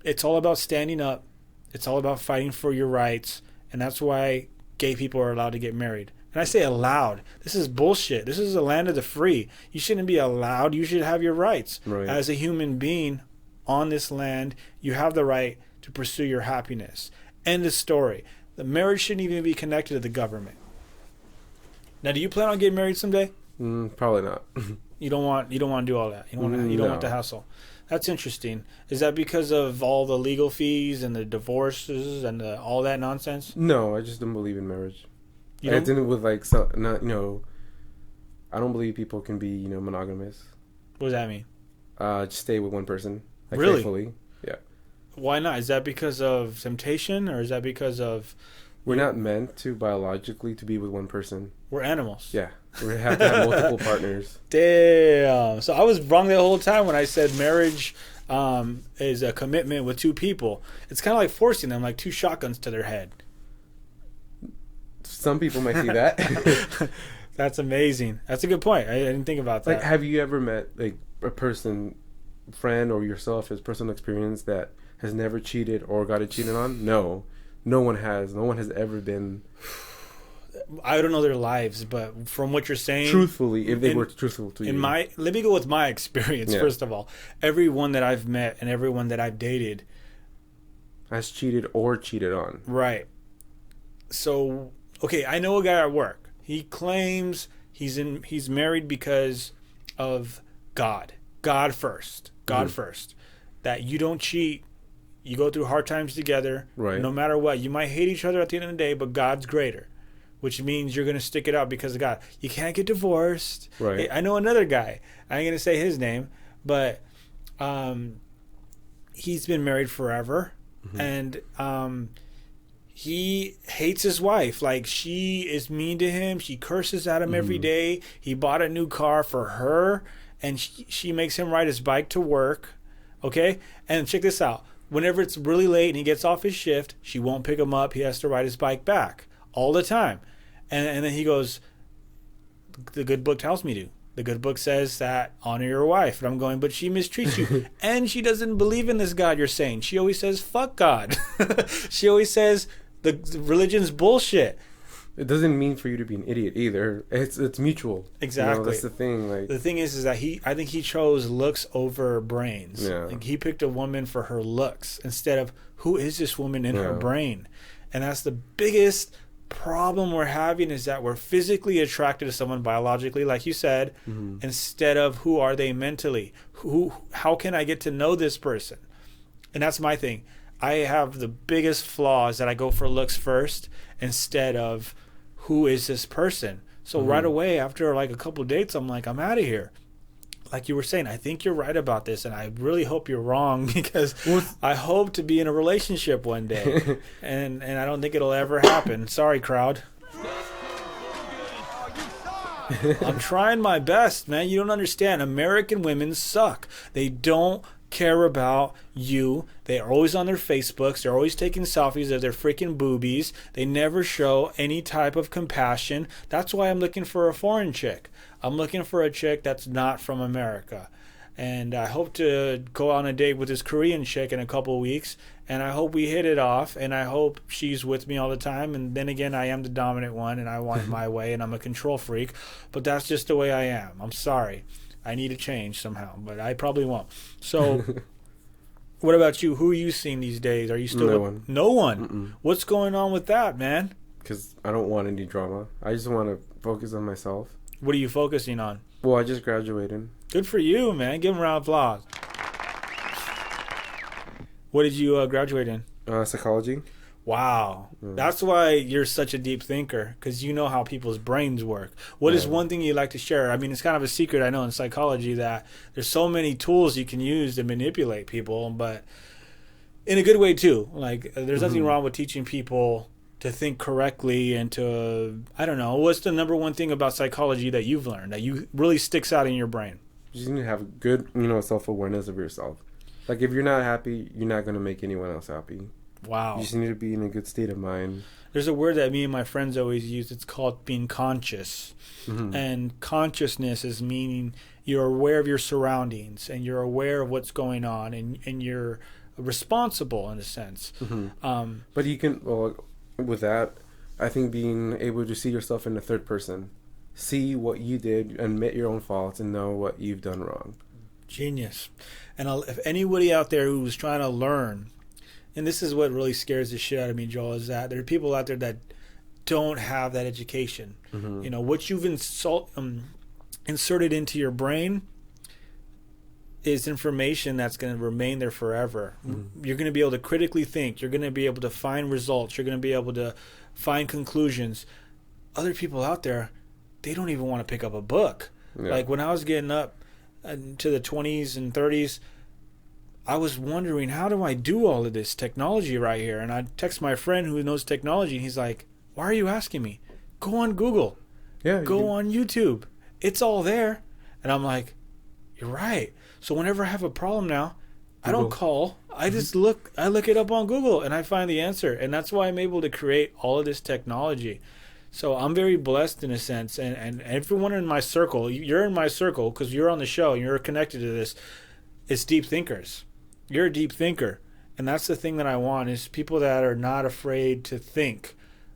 It's all about standing up. It's all about fighting for your rights. And that's why gay people are allowed to get married. And I say allowed. This is bullshit. This is the land of the free. You shouldn't be allowed. You should have your rights. Right. As a human being on this land, you have the right to pursue your happiness. End of story. The marriage shouldn't even be connected to the government. Now, do you plan on getting married someday? Probably not. You don't want to do all that. You don't want the hassle. That's interesting. Is that because of all the legal fees and the divorces and all that nonsense? No, I just don't believe in marriage. I didn't with like some, not, I don't believe people can be monogamous. What does that mean? Just stay with one person. Like, really? Faithfully. Yeah. Why not? Is that because of temptation, or is that because of? We're not meant to biologically to be with one person. We're animals. Yeah. We have to have multiple partners. Damn. So I was wrong the whole time when I said marriage is a commitment with 2 people. It's kind of like forcing them like 2 shotguns to their head. Some people might see that. That's amazing. That's a good point. I didn't think about that. Like, have you ever met like a person, friend, or yourself as personal experience that has never cheated or got it cheated on? No. No one has. No one has ever been. I don't know their lives, but from what you're saying, truthfully, if they were truthful to you, let me go with my experience. Yeah. First of all, everyone that I've met and everyone that I've dated has cheated or cheated on. Right. So, okay, I know a guy at work. He claims he's married because of God. God first. That you don't cheat. You go through hard times together. Right. No matter what. You might hate each other at the end of the day, but God's greater. Which means you're going to stick it out because of God. You can't get divorced. Right. I know another guy. I ain't going to say his name, but he's been married forever. And he hates his wife. Like, she is mean to him. She curses at him every day. He bought a new car for her, and she makes him ride his bike to work. Okay? And check this out. Whenever it's really late and he gets off his shift, she won't pick him up. He has to ride his bike back all the time. And then he goes, the good book tells me to. The good book says that honor your wife. And I'm going, but she mistreats you. And she doesn't believe in this God you're saying. She always says, fuck God. She always says the religion's bullshit. It doesn't mean for you to be an idiot either. It's mutual. Exactly. That's the thing. Like, the thing is that I think he chose looks over brains. Yeah. Like, he picked a woman for her looks instead of who is this woman in her brain. And that's the biggest problem we're having, is that we're physically attracted to someone biologically, like you said, instead of who are they mentally. How can I get to know this person? And that's my thing. I have the biggest flaw is that I go for looks first instead of who is this person. So right away after like a couple of dates, I'm like, I'm out of here. Like you were saying, I think you're right about this, and I really hope you're wrong, because I hope to be in a relationship one day, and I don't think it'll ever happen. Sorry, crowd. I'm trying my best, man. You don't understand. American women suck. They don't care about you. They are always on their Facebooks. They're always taking selfies of their freaking boobies. They never show any type of compassion. That's why I'm looking for a foreign chick. I'm looking for a chick that's not from America. And I hope to go on a date with this Korean chick in a couple of weeks. And I hope we hit it off. And I hope she's with me all the time. And then again, I am the dominant one. And I want it my way. And I'm a control freak. But that's just the way I am. I'm sorry. I need to change somehow. But I probably won't. So what about you? Who are you seeing these days? Are you still... No one. No one? What's going on with that, man? Because I don't want any drama. I just want to focus on myself. What are you focusing on? Well, I just graduated. Good for you, man. Give him a round of applause. What did you graduate in? Psychology. Wow. That's why you're such a deep thinker, because you know how people's brains work. What is one thing you'd like to share? I mean, it's kind of a secret, I know, in psychology that there's so many tools you can use to manipulate people, but in a good way, too. Like, there's nothing wrong with teaching people to think correctly and to, I don't know, what's the number one thing about psychology that you've learned that you really sticks out in your brain? You just need to have good, self-awareness of yourself. Like, if you're not happy, you're not going to make anyone else happy. Wow. You just need to be in a good state of mind. There's a word that me and my friends always use. It's called being conscious. And consciousness is meaning you're aware of your surroundings and you're aware of what's going on and you're responsible in a sense. But you can, with that, I think being able to see yourself in the third person, see what you did, admit your own faults, and know what you've done wrong. Genius. And if anybody out there who's trying to learn, and this is what really scares the shit out of me, Joel, is that there are people out there that don't have that education. You know, what you've inserted into your brain is information that's going to remain there forever. You're going to be able to critically think. You're going to be able to find results. You're going to be able to find conclusions. Other people out there, they don't even want to pick up a book. Like when I was getting up to the 20s and 30s, I was wondering, how do I do all of this technology right here? And I text my friend who knows technology, and he's like, why are you asking me? Go on Google. Go on YouTube. It's all there. And I'm like, you're right. So whenever I have a problem now, I don't call. I just look it up on Google, and I find the answer. And that's why I'm able to create all of this technology. So I'm very blessed in a sense. And everyone in my circle, you're in my circle because you're on the show and you're connected to this. It's deep thinkers. You're a deep thinker. And that's the thing that I want is people that are not afraid to think.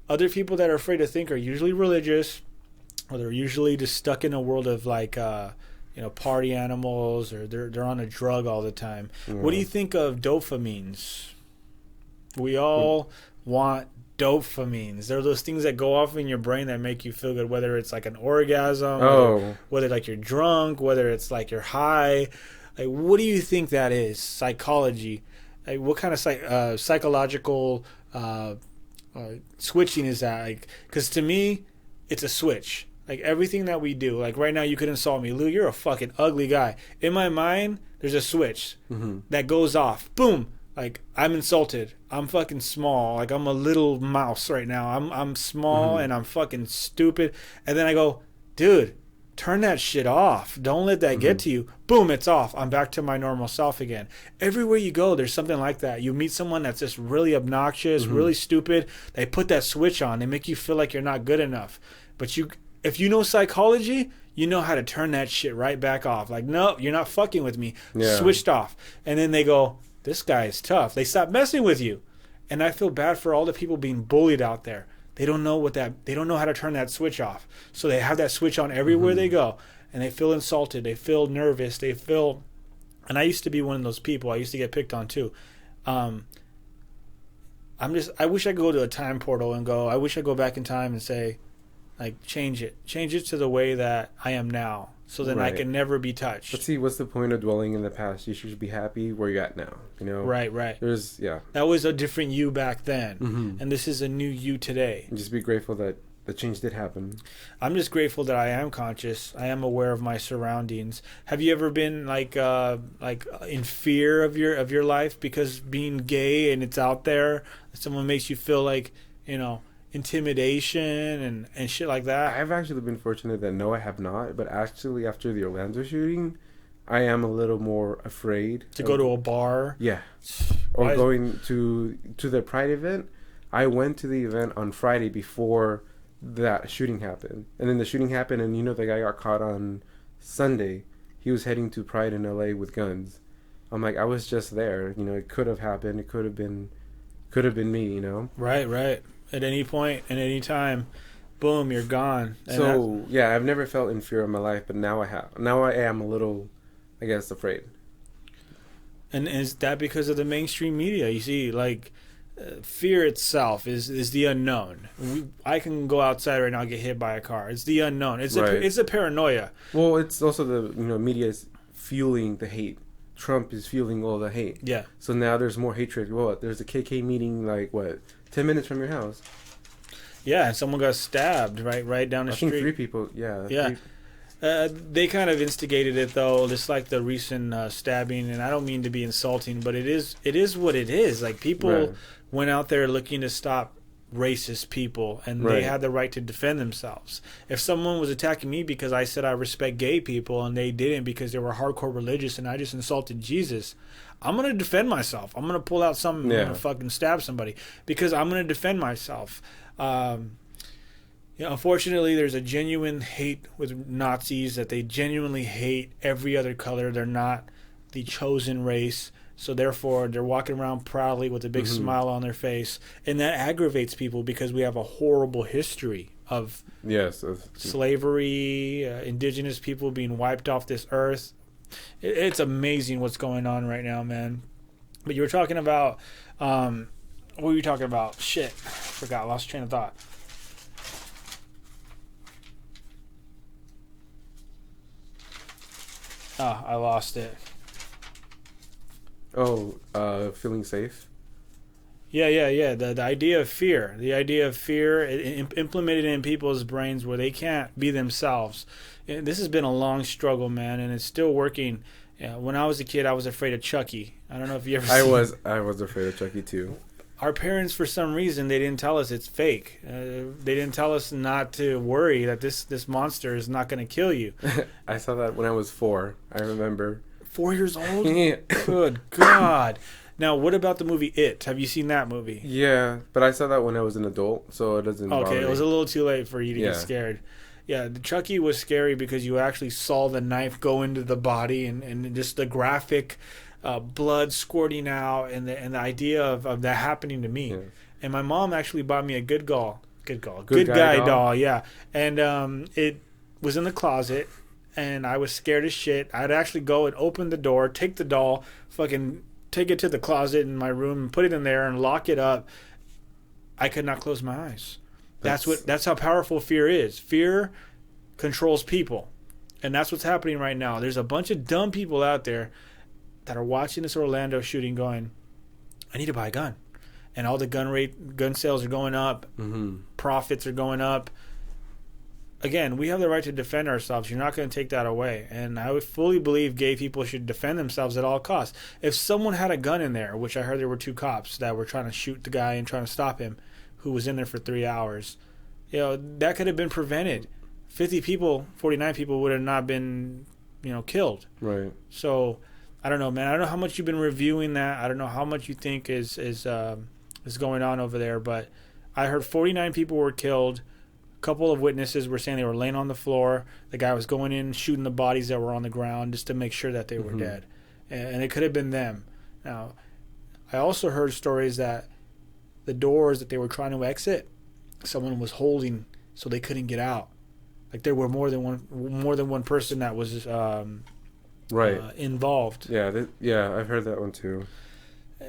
Other people that are afraid to think are usually religious, or they're usually just stuck in a world of like, party animals, or they're on a drug all the time. What do you think of dopamines? We all want dopamines. They're those things that go off in your brain that make you feel good, whether it's like an orgasm, whether like you're drunk, whether it's like you're high. Like, what do you think that is? Psychology. Like, what kind of psychological switching is that? Like, because to me, it's a switch. Like, everything that we do. Like, right now, you could insult me. Lou, you're a fucking ugly guy. In my mind, there's a switch that goes off. Boom. Like, I'm insulted. I'm fucking small. Like, I'm a little mouse right now. I'm small and I'm fucking stupid. And then I go, dude, turn that shit off. Don't let that get to you. Boom, it's off. I'm back to my normal self again. Everywhere you go, there's something like that. You meet someone that's just really obnoxious, really stupid. They put that switch on. They make you feel like you're not good enough. But if you know psychology, you know how to turn that shit right back off. Like, no, you're not fucking with me. Switched off. And then they go, this guy is tough. They stop messing with you. And I feel bad for all the people being bullied out there. They don't know how to turn that switch off. So they have that switch on everywhere they go. And they feel insulted. They feel nervous. And I used to be one of those people. I used to get picked on too. I wish I could go to a time portal and I wish I could go back in time and say, like, change it to the way that I am now. So then I can never be touched. But see, what's the point of dwelling in the past? You should be happy where you're at now. You know? Right. That was a different you back then. And this is a new you today. And just be grateful that the change did happen. I'm just grateful that I am conscious. I am aware of my surroundings. Have you ever been like in fear of your life because being gay and it's out there, someone makes you feel like, intimidation and shit like that? I've actually been fortunate that no, I have not. But actually, after the Orlando shooting, I am a little more afraid To go to a bar? Yeah, Why or is- going to the Pride event. I went to the event on Friday before that shooting happened, and then the shooting happened, and the guy got caught on Sunday. He was heading to Pride in LA with guns. I'm like, I was just there. It could have happened. It could have been me. Right. At any point, at any time, boom, you're gone. And So yeah, I've never felt in fear in my life, but now I have. Now I am a little, I guess, afraid. And is that because of the mainstream media? You see, like, fear itself is the unknown. I can go outside right now and get hit by a car. It's the unknown. It's Right. it's a paranoia. Well, it's also the media is fueling the hate. Trump is fueling all the hate. Yeah. So now there's more hatred. Well, there's a KK meeting 10 minutes from your house. Yeah, and someone got stabbed right down the I street. think 3 people. Yeah. Yeah. They kind of instigated it, though, just like the recent stabbing. And I don't mean to be insulting, but it is what it is. Like, people Right. went out there looking to stop racist people, and they Right. had the right to defend themselves. If someone was attacking me because I said I respect gay people, and they didn't because they were hardcore religious, and I just insulted Jesus, I'm going to defend myself. I'm going to pull out something and I'm Yeah. going to fucking stab somebody because I'm going to defend myself. Unfortunately, there's a genuine hate with Nazis, that they genuinely hate every other color. They're not the chosen race. So therefore, they're walking around proudly with a big smile on their face. And that aggravates people because we have a horrible history of Yes. slavery, indigenous people being wiped off this earth. It's amazing what's going on right now, man. But you were talking about, what were you talking about? Shit, forgot, lost train of thought. Oh, I lost it. Oh, feeling safe. Yeah. The idea of fear. The idea of fear implemented in people's brains where they can't be themselves. And this has been a long struggle, man, and it's still working. When I was a kid, I was afraid of Chucky. I don't know if you ever I seen was afraid of Chucky too. Our parents, for some reason, they didn't tell us it's fake. They didn't tell us not to worry that this monster is not going to kill you. I saw that when I was 4. I remember. 4 years old? Yeah. Good God. Now, what about the movie It? Have you seen that movie? Yeah, but I saw that when I was an adult, so it doesn't bother Okay, me. it was a little too late for you to Yeah. get scared. Yeah, the Chucky was scary because you actually saw the knife go into the body and just the graphic blood squirting out and the idea of that happening to me. Yeah. And my mom actually bought me a good guy doll, yeah. And it was in the closet, and I was scared as shit. I'd actually go and open the door, take the doll, fucking take it to the closet in my room, and put it in there and lock it up. I could not close my eyes. That's how powerful fear is. Fear controls people. And that's what's happening right now. There's a bunch of dumb people out there that are watching this Orlando shooting going, I need to buy a gun. And all the gun sales are going up. Profits are going up. Again, we have the right to defend ourselves. You're not going to take that away. And I would fully believe gay people should defend themselves at all costs. If someone had a gun in there, which I heard there were 2 cops that were trying to shoot the guy and trying to stop him, who was in there for 3 hours, that could have been prevented. 50 people, 49 people would have not been, killed. Right. So, I don't know, man. I don't know how much you've been reviewing that. I don't know how much you think is going on over there, but I heard 49 people were killed. A couple of witnesses were saying they were laying on the floor. The guy was going in, shooting the bodies that were on the ground just to make sure that they were dead. And it could have been them. Now, I also heard stories that the doors that they were trying to exit, someone was holding so they couldn't get out. Like there were more than one person that was involved. Yeah, I've heard that one too.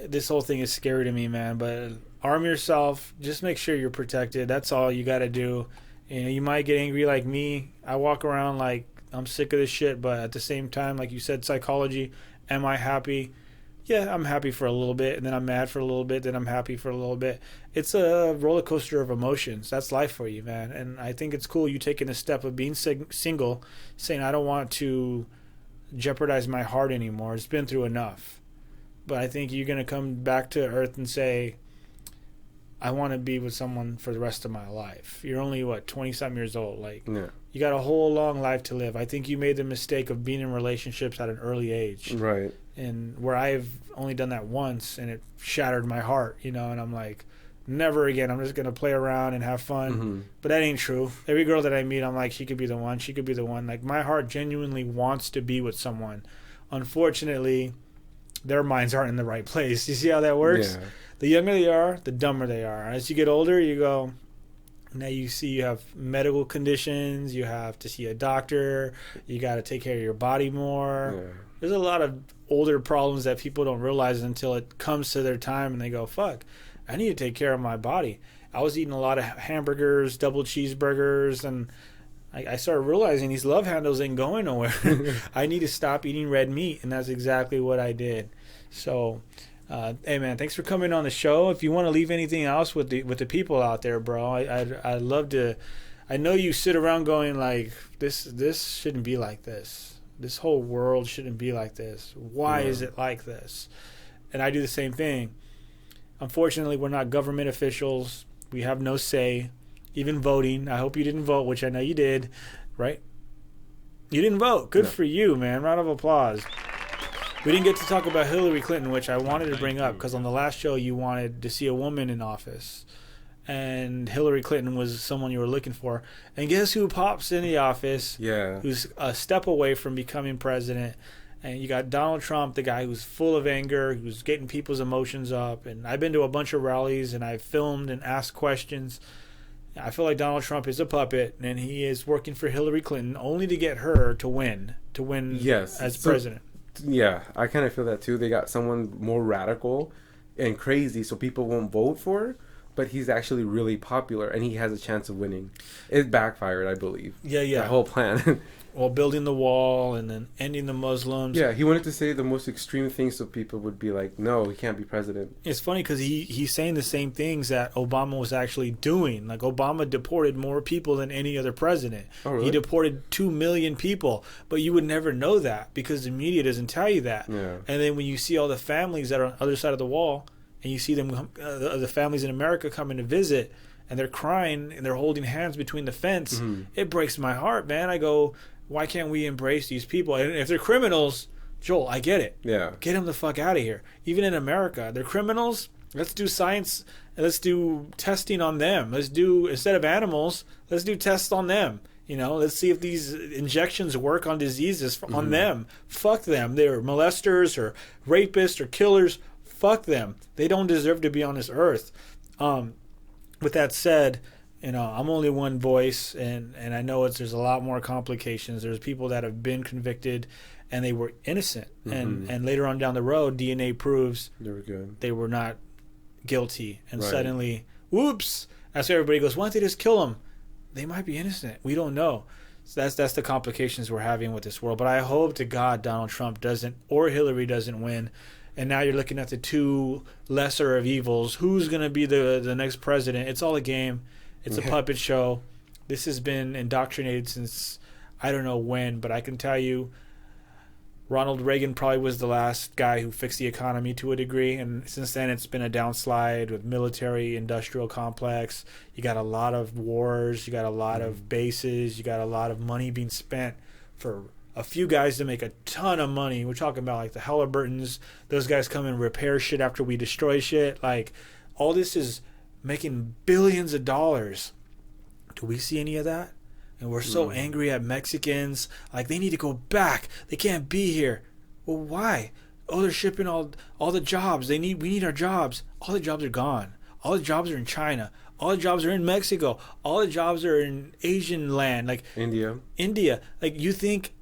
This whole thing is scary to me, man. But arm yourself. Just make sure you're protected. That's all you got to do. You might get angry like me. I walk around like I'm sick of this shit, but at the same time, like you said, psychology. Am I happy? Yeah, I'm happy for a little bit, and then I'm mad for a little bit, then I'm happy for a little bit. It's a roller coaster of emotions. That's life for you, man. And I think it's cool you taking a step of being single, saying I don't want to jeopardize my heart anymore. It's been through enough. But I think you're going to come back to earth and say, I want to be with someone for the rest of my life. You're only, 20-something years old. Like, Yeah. you got a whole long life to live. I think you made the mistake of being in relationships at an early age. Right. And where I've only done that once, and it shattered my heart, and I'm like, never again. I'm just going to play around and have fun. Mm-hmm. But that ain't true. Every girl that I meet, I'm like, she could be the one. She could be the one. Like, my heart genuinely wants to be with someone. Unfortunately, their minds aren't in the right place. You see how that works? Yeah. The younger they are, the dumber they are. As you get older, you go, now you see you have medical conditions, you have to see a doctor, you got to take care of your body more. Yeah. There's a lot of older problems that people don't realize until it comes to their time and they go, fuck, I need to take care of my body. I was eating a lot of hamburgers, double cheeseburgers, and I started realizing these love handles ain't going nowhere. I need to stop eating red meat, and that's exactly what I did. So, hey man, thanks for coming on the show. If you want to leave anything else with the people out there, bro, I'd love to. I know you sit around going like, this shouldn't be like this. This whole world shouldn't be like this. Why is it like this? And I do the same thing. Unfortunately, we're not government officials. We have no say. Even voting. I hope you didn't vote, which I know you did, right? You didn't vote. Good for you, man. Round of applause. We didn't get to talk about Hillary Clinton, which I wanted to bring up because on the last show you wanted to see a woman in office. And Hillary Clinton was someone you were looking for. And guess who pops in the office? Yeah. Who's a step away from becoming president. And you got Donald Trump, the guy who's full of anger, who's getting people's emotions up. And I've been to a bunch of rallies and I've filmed and asked questions. I feel like Donald Trump is a puppet and he is working for Hillary Clinton only to get her to win Yes. as president. Yeah, I kind of feel that too. They got someone more radical and crazy so people won't vote for her, but he's actually really popular and he has a chance of winning. It backfired, I believe. Yeah. The whole plan. Well, building the wall and then ending the Muslims. Yeah, he wanted to say the most extreme things so people would be like, no, he can't be president. It's funny because he's saying the same things that Obama was actually doing. Like, Obama deported more people than any other president. Oh, really? He deported 2 million people. But you would never know that because the media doesn't tell you that. Yeah. And then when you see all the families that are on the other side of the wall and you see them, the families in America coming to visit and they're crying and they're holding hands between the fence, it breaks my heart, man. I go, why can't we embrace these people? And if they're criminals, Joel, I get it. Yeah. Get them the fuck out of here. Even in America, they're criminals. Let's do science. Let's do testing on them. Let's do, instead of animals, let's do tests on them. Let's see if these injections work on diseases on them. Fuck them. They're molesters or rapists or killers. Fuck them. They don't deserve to be on this earth. With that said, I'm only one voice, and I know there's a lot more complications. There's people that have been convicted, and they were innocent, and later on down the road, DNA proves they were not guilty, and suddenly, whoops! That's why everybody goes, why don't they just kill them? They might be innocent. We don't know. So that's the complications we're having with this world. But I hope to God Donald Trump doesn't, or Hillary doesn't win. And now you're looking at the two lesser of evils. Who's going to be the next president? It's all a game. It's a puppet show. This has been indoctrinated since I don't know when, but I can tell you Ronald Reagan probably was the last guy who fixed the economy to a degree, and since then it's been a downslide with military industrial complex. You got a lot of wars, you got a lot of bases, you got a lot of money being spent for a few guys to make a ton of money. We're talking about like the Halliburtons. Those guys come and repair shit after we destroy shit. Like, all this is making billions of dollars. Do we see any of that? And we're so angry at Mexicans. Like, they need to go back. They can't be here. Well, why? Oh, they're shipping all the jobs. We need our jobs. All the jobs are gone. All the jobs are in China. All the jobs are in Mexico. All the jobs are in Asian land. Like India. Like, you think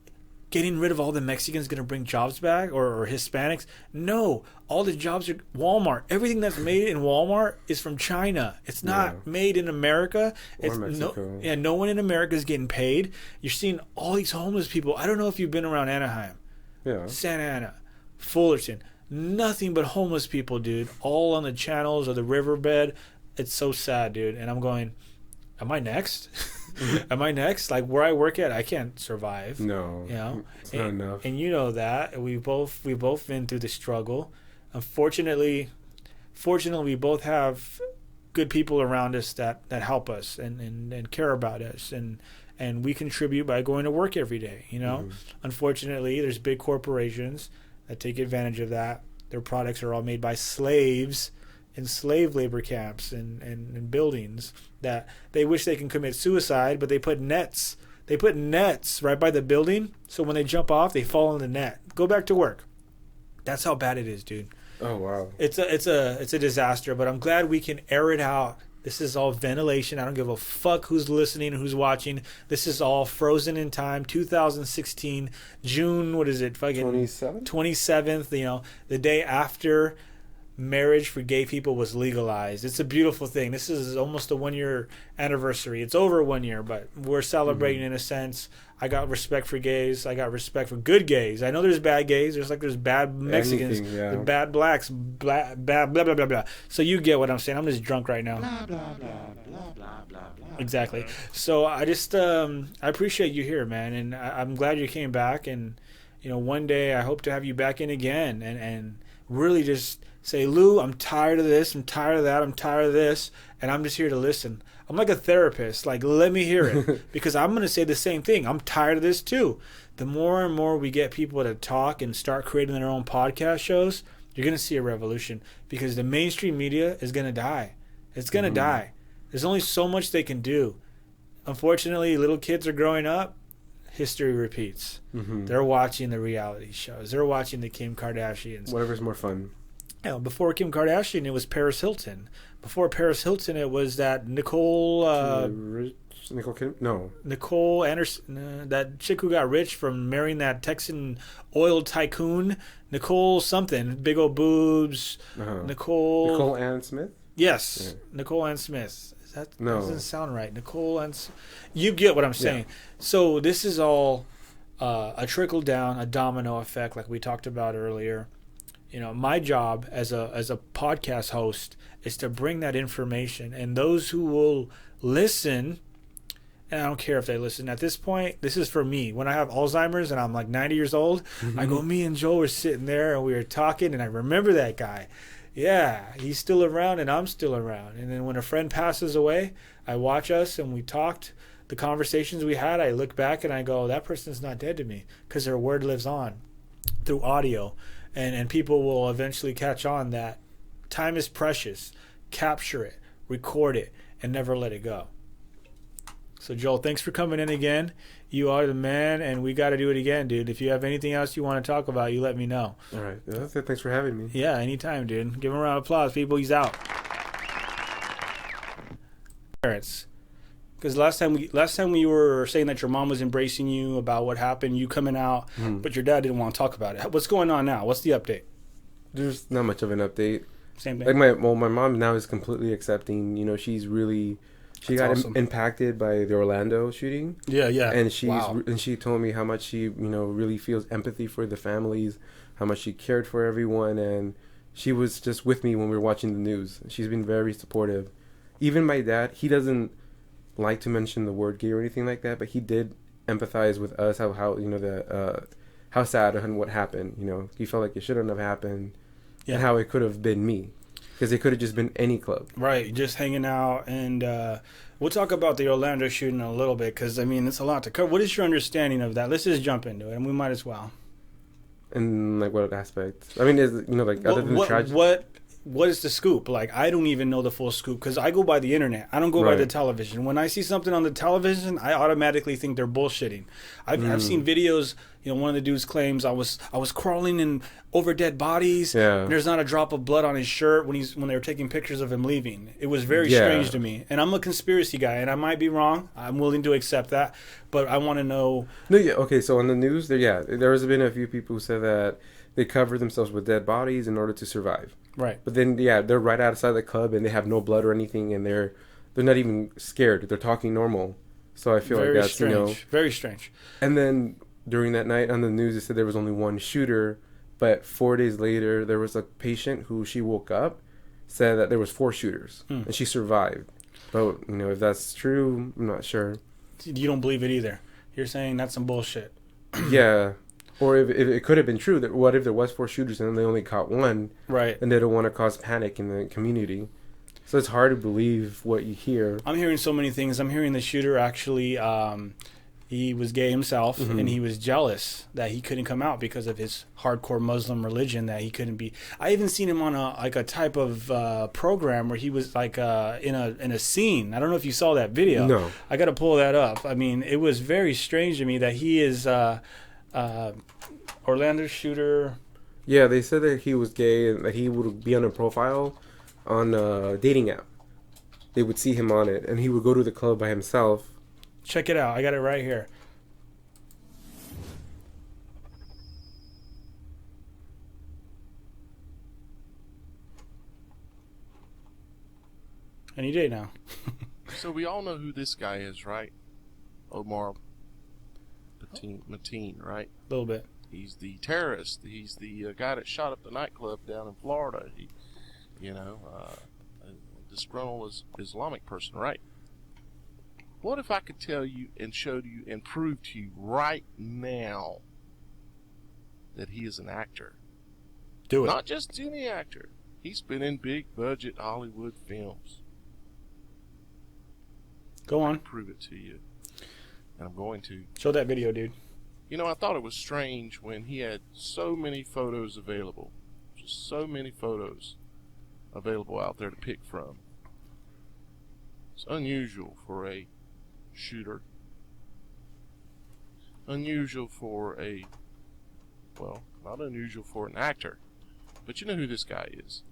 getting rid of all the Mexicans going to bring jobs back, or Hispanics? No. All the jobs are Walmart. Everything that's made in Walmart is from China. It's not made in America. Or Mexico. No one in America is getting paid. You're seeing all these homeless people. I don't know if you've been around Anaheim. Yeah. Santa Ana, Fullerton. Nothing but homeless people, dude. All on the channels or the riverbed. It's so sad, dude. And I'm going, am I next? Am I next? Like, where I work at, I can't survive. No, it's not enough. And you know that we both been through the struggle. Fortunately, we both have good people around us that help us and care about us, and we contribute by going to work every day. You know, unfortunately, there's big corporations that take advantage of that. Their products are all made by slaves in slave labor camps and buildings that they wish they can commit suicide, but they put nets. They put nets right by the building, so when they jump off, they fall in the net. Go back to work. That's how bad it is, dude. Oh wow. It's a disaster, but I'm glad we can air it out. This is all ventilation. I don't give a fuck who's listening, who's watching. This is all frozen in time. 2016, June, what is it? Fucking 27th, you know, the day after marriage for gay people was legalized. It's a beautiful thing. This is almost a 1 year anniversary. It's over 1 year, but we're celebrating in a sense. I got respect for gays. I got respect for good gays. I know there's bad gays. There's bad Mexicans. There's bad blacks. Bad blah blah blah blah. So you get what I'm saying. I'm just drunk right now. Blah, blah, blah, blah, blah, blah, blah. Exactly. So I just I appreciate you here, man, and I'm glad you came back. And you know, one day I hope to have you back in again and really just say, Lou, I'm tired of this. I'm tired of that. I'm tired of this, and I'm just here to listen. I'm like a therapist. Like, let me hear it, because I'm going to say the same thing. I'm tired of this too. The more and more we get people to talk and start creating their own podcast shows, you're going to see a revolution, because the mainstream media is going to die. It's going to die. There's only so much they can do. Unfortunately, little kids are growing up. History repeats. They're watching the reality shows. They're watching the Kim Kardashians. Whatever's more fun. You know, before Kim Kardashian, it was Paris Hilton. Before Paris Hilton, it was that Nicole Kim? No. Nicole Anderson, that chick who got rich from marrying that Texan oil tycoon. Nicole something, big old boobs. Nicole Ann Smith? Yes, Yeah. Nicole Ann Smith. That doesn't sound right. Nicole Ann. You get what I'm saying. Yeah. So this is all a trickle down, a domino effect, like we talked about earlier. You know, my job as a podcast host is to bring that information, and those who will listen, and I don't care if they listen. At this point, this is for me. When I have Alzheimer's and I'm like 90 years old, I go, me and Joel were sitting there and we were talking, and I remember that guy. Yeah, he's still around and I'm still around. And then when a friend passes away, I watch us and we talked, the conversations we had, I look back and I go, that person's not dead to me, because their word lives on through audio. And people will eventually catch on that time is precious. Capture it, record it, and never let it go. So, Joel, thanks for coming in again. You are the man, and we got to do it again, dude. If you have anything else you want to talk about, you let me know. All right. That's it. Thanks for having me. Yeah, anytime, dude. Give him a round of applause, people. He's out. Parents. Because last time we were saying that your mom was embracing you about what happened, you coming out, but your dad didn't want to talk about it. What's going on now? What's the update? There's not much of an update. Same thing. Like my mom now is completely accepting. You know, she got awesome. Impacted by the Orlando shooting. Yeah. And she told me how much she really feels empathy for the families, how much she cared for everyone, and she was just with me when we were watching the news. She's been very supportive. Even my dad, he doesn't like to mention the word gay or anything like that, but he did empathize with us how sad and what happened. You know, he felt like it shouldn't have happened, and how it could have been me, because it could have just been any club. Right, just hanging out, and we'll talk about the Orlando shooting in a little bit, because I mean it's a lot to cover. What is your understanding of that? Let's just jump into it, and we might as well. And like what aspect? I mean, is other than the tragedy. What is the scoop? Like, I don't even know the full scoop, because I go by the internet. I don't go by the television. When I see something on the television, I automatically think they're bullshitting. I've seen videos. You know, one of the dudes claims I was crawling in over dead bodies. Yeah. And there's not a drop of blood on his shirt when they were taking pictures of him leaving. It was very strange to me. And I'm a conspiracy guy, and I might be wrong. I'm willing to accept that, but I want to know. No, yeah, okay. So on the news, there has been a few people who said that they cover themselves with dead bodies in order to survive. Right. But then, they're right outside the club and they have no blood or anything, and they're not even scared. They're talking normal. So I feel very like that's strange. Very strange. And then during that night on the news, they said there was only one shooter, but 4 days later there was a patient who she woke up, said that there was 4 shooters, and she survived. But if that's true, I'm not sure. You don't believe it either. You're saying that's some bullshit. Yeah. Or if it could have been true, that what if there was 4 shooters and they only caught one? Right. And they don't want to cause panic in the community. So it's hard to believe what you hear. I'm hearing so many things. I'm hearing the shooter actually, he was gay himself, Mm-hmm. and he was jealous that he couldn't come out because of his hardcore Muslim religion, that he couldn't be. I even seen him on a type of program where he was like in a scene. I don't know if you saw that video. No. I got to pull that up. I mean, it was very strange to me that he is Orlando shooter. Yeah, they said that he was gay and that he would be on a profile on a dating app. They would see him on it, and he would go to the club by himself. Check it out. I got it right here. Any day now. So we all know who this guy is, right? Omar Mateen, right? A little bit. He's the terrorist. He's the guy that shot up the nightclub down in Florida. He, a disgruntled Islamic person, right? What if I could tell you and show you and prove to you right now that he is an actor? Do it. Not just any actor. He's been in big budget Hollywood films. Go on. Prove it to you. And I'm going to. Show that video, dude. You know, I thought it was strange when he had so many photos available. Just so many photos available out there to pick from. It's unusual for a shooter. Unusual for not unusual for an actor. But you know who this guy is.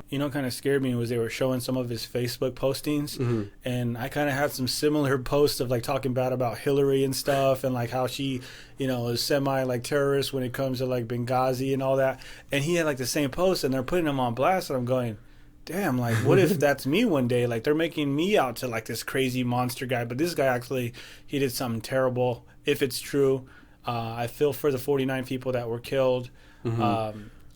You know, kind of scared me was they were showing some of his Facebook postings, and I kind of had some similar posts of like talking bad about Hillary and stuff, and like how she, is semi like terrorist when it comes to like Benghazi and all that. And he had like the same post, and they're putting him on blast, and I'm going, damn, like what if that's me one day? Like they're making me out to like this crazy monster guy, but this guy actually he did something terrible. If it's true, I feel for the 49 people that were killed.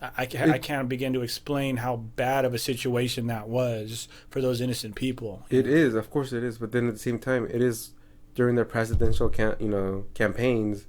I can't begin to explain how bad of a situation that was for those innocent people. It is, of course it is, but then at the same time, it is during their presidential campaigns.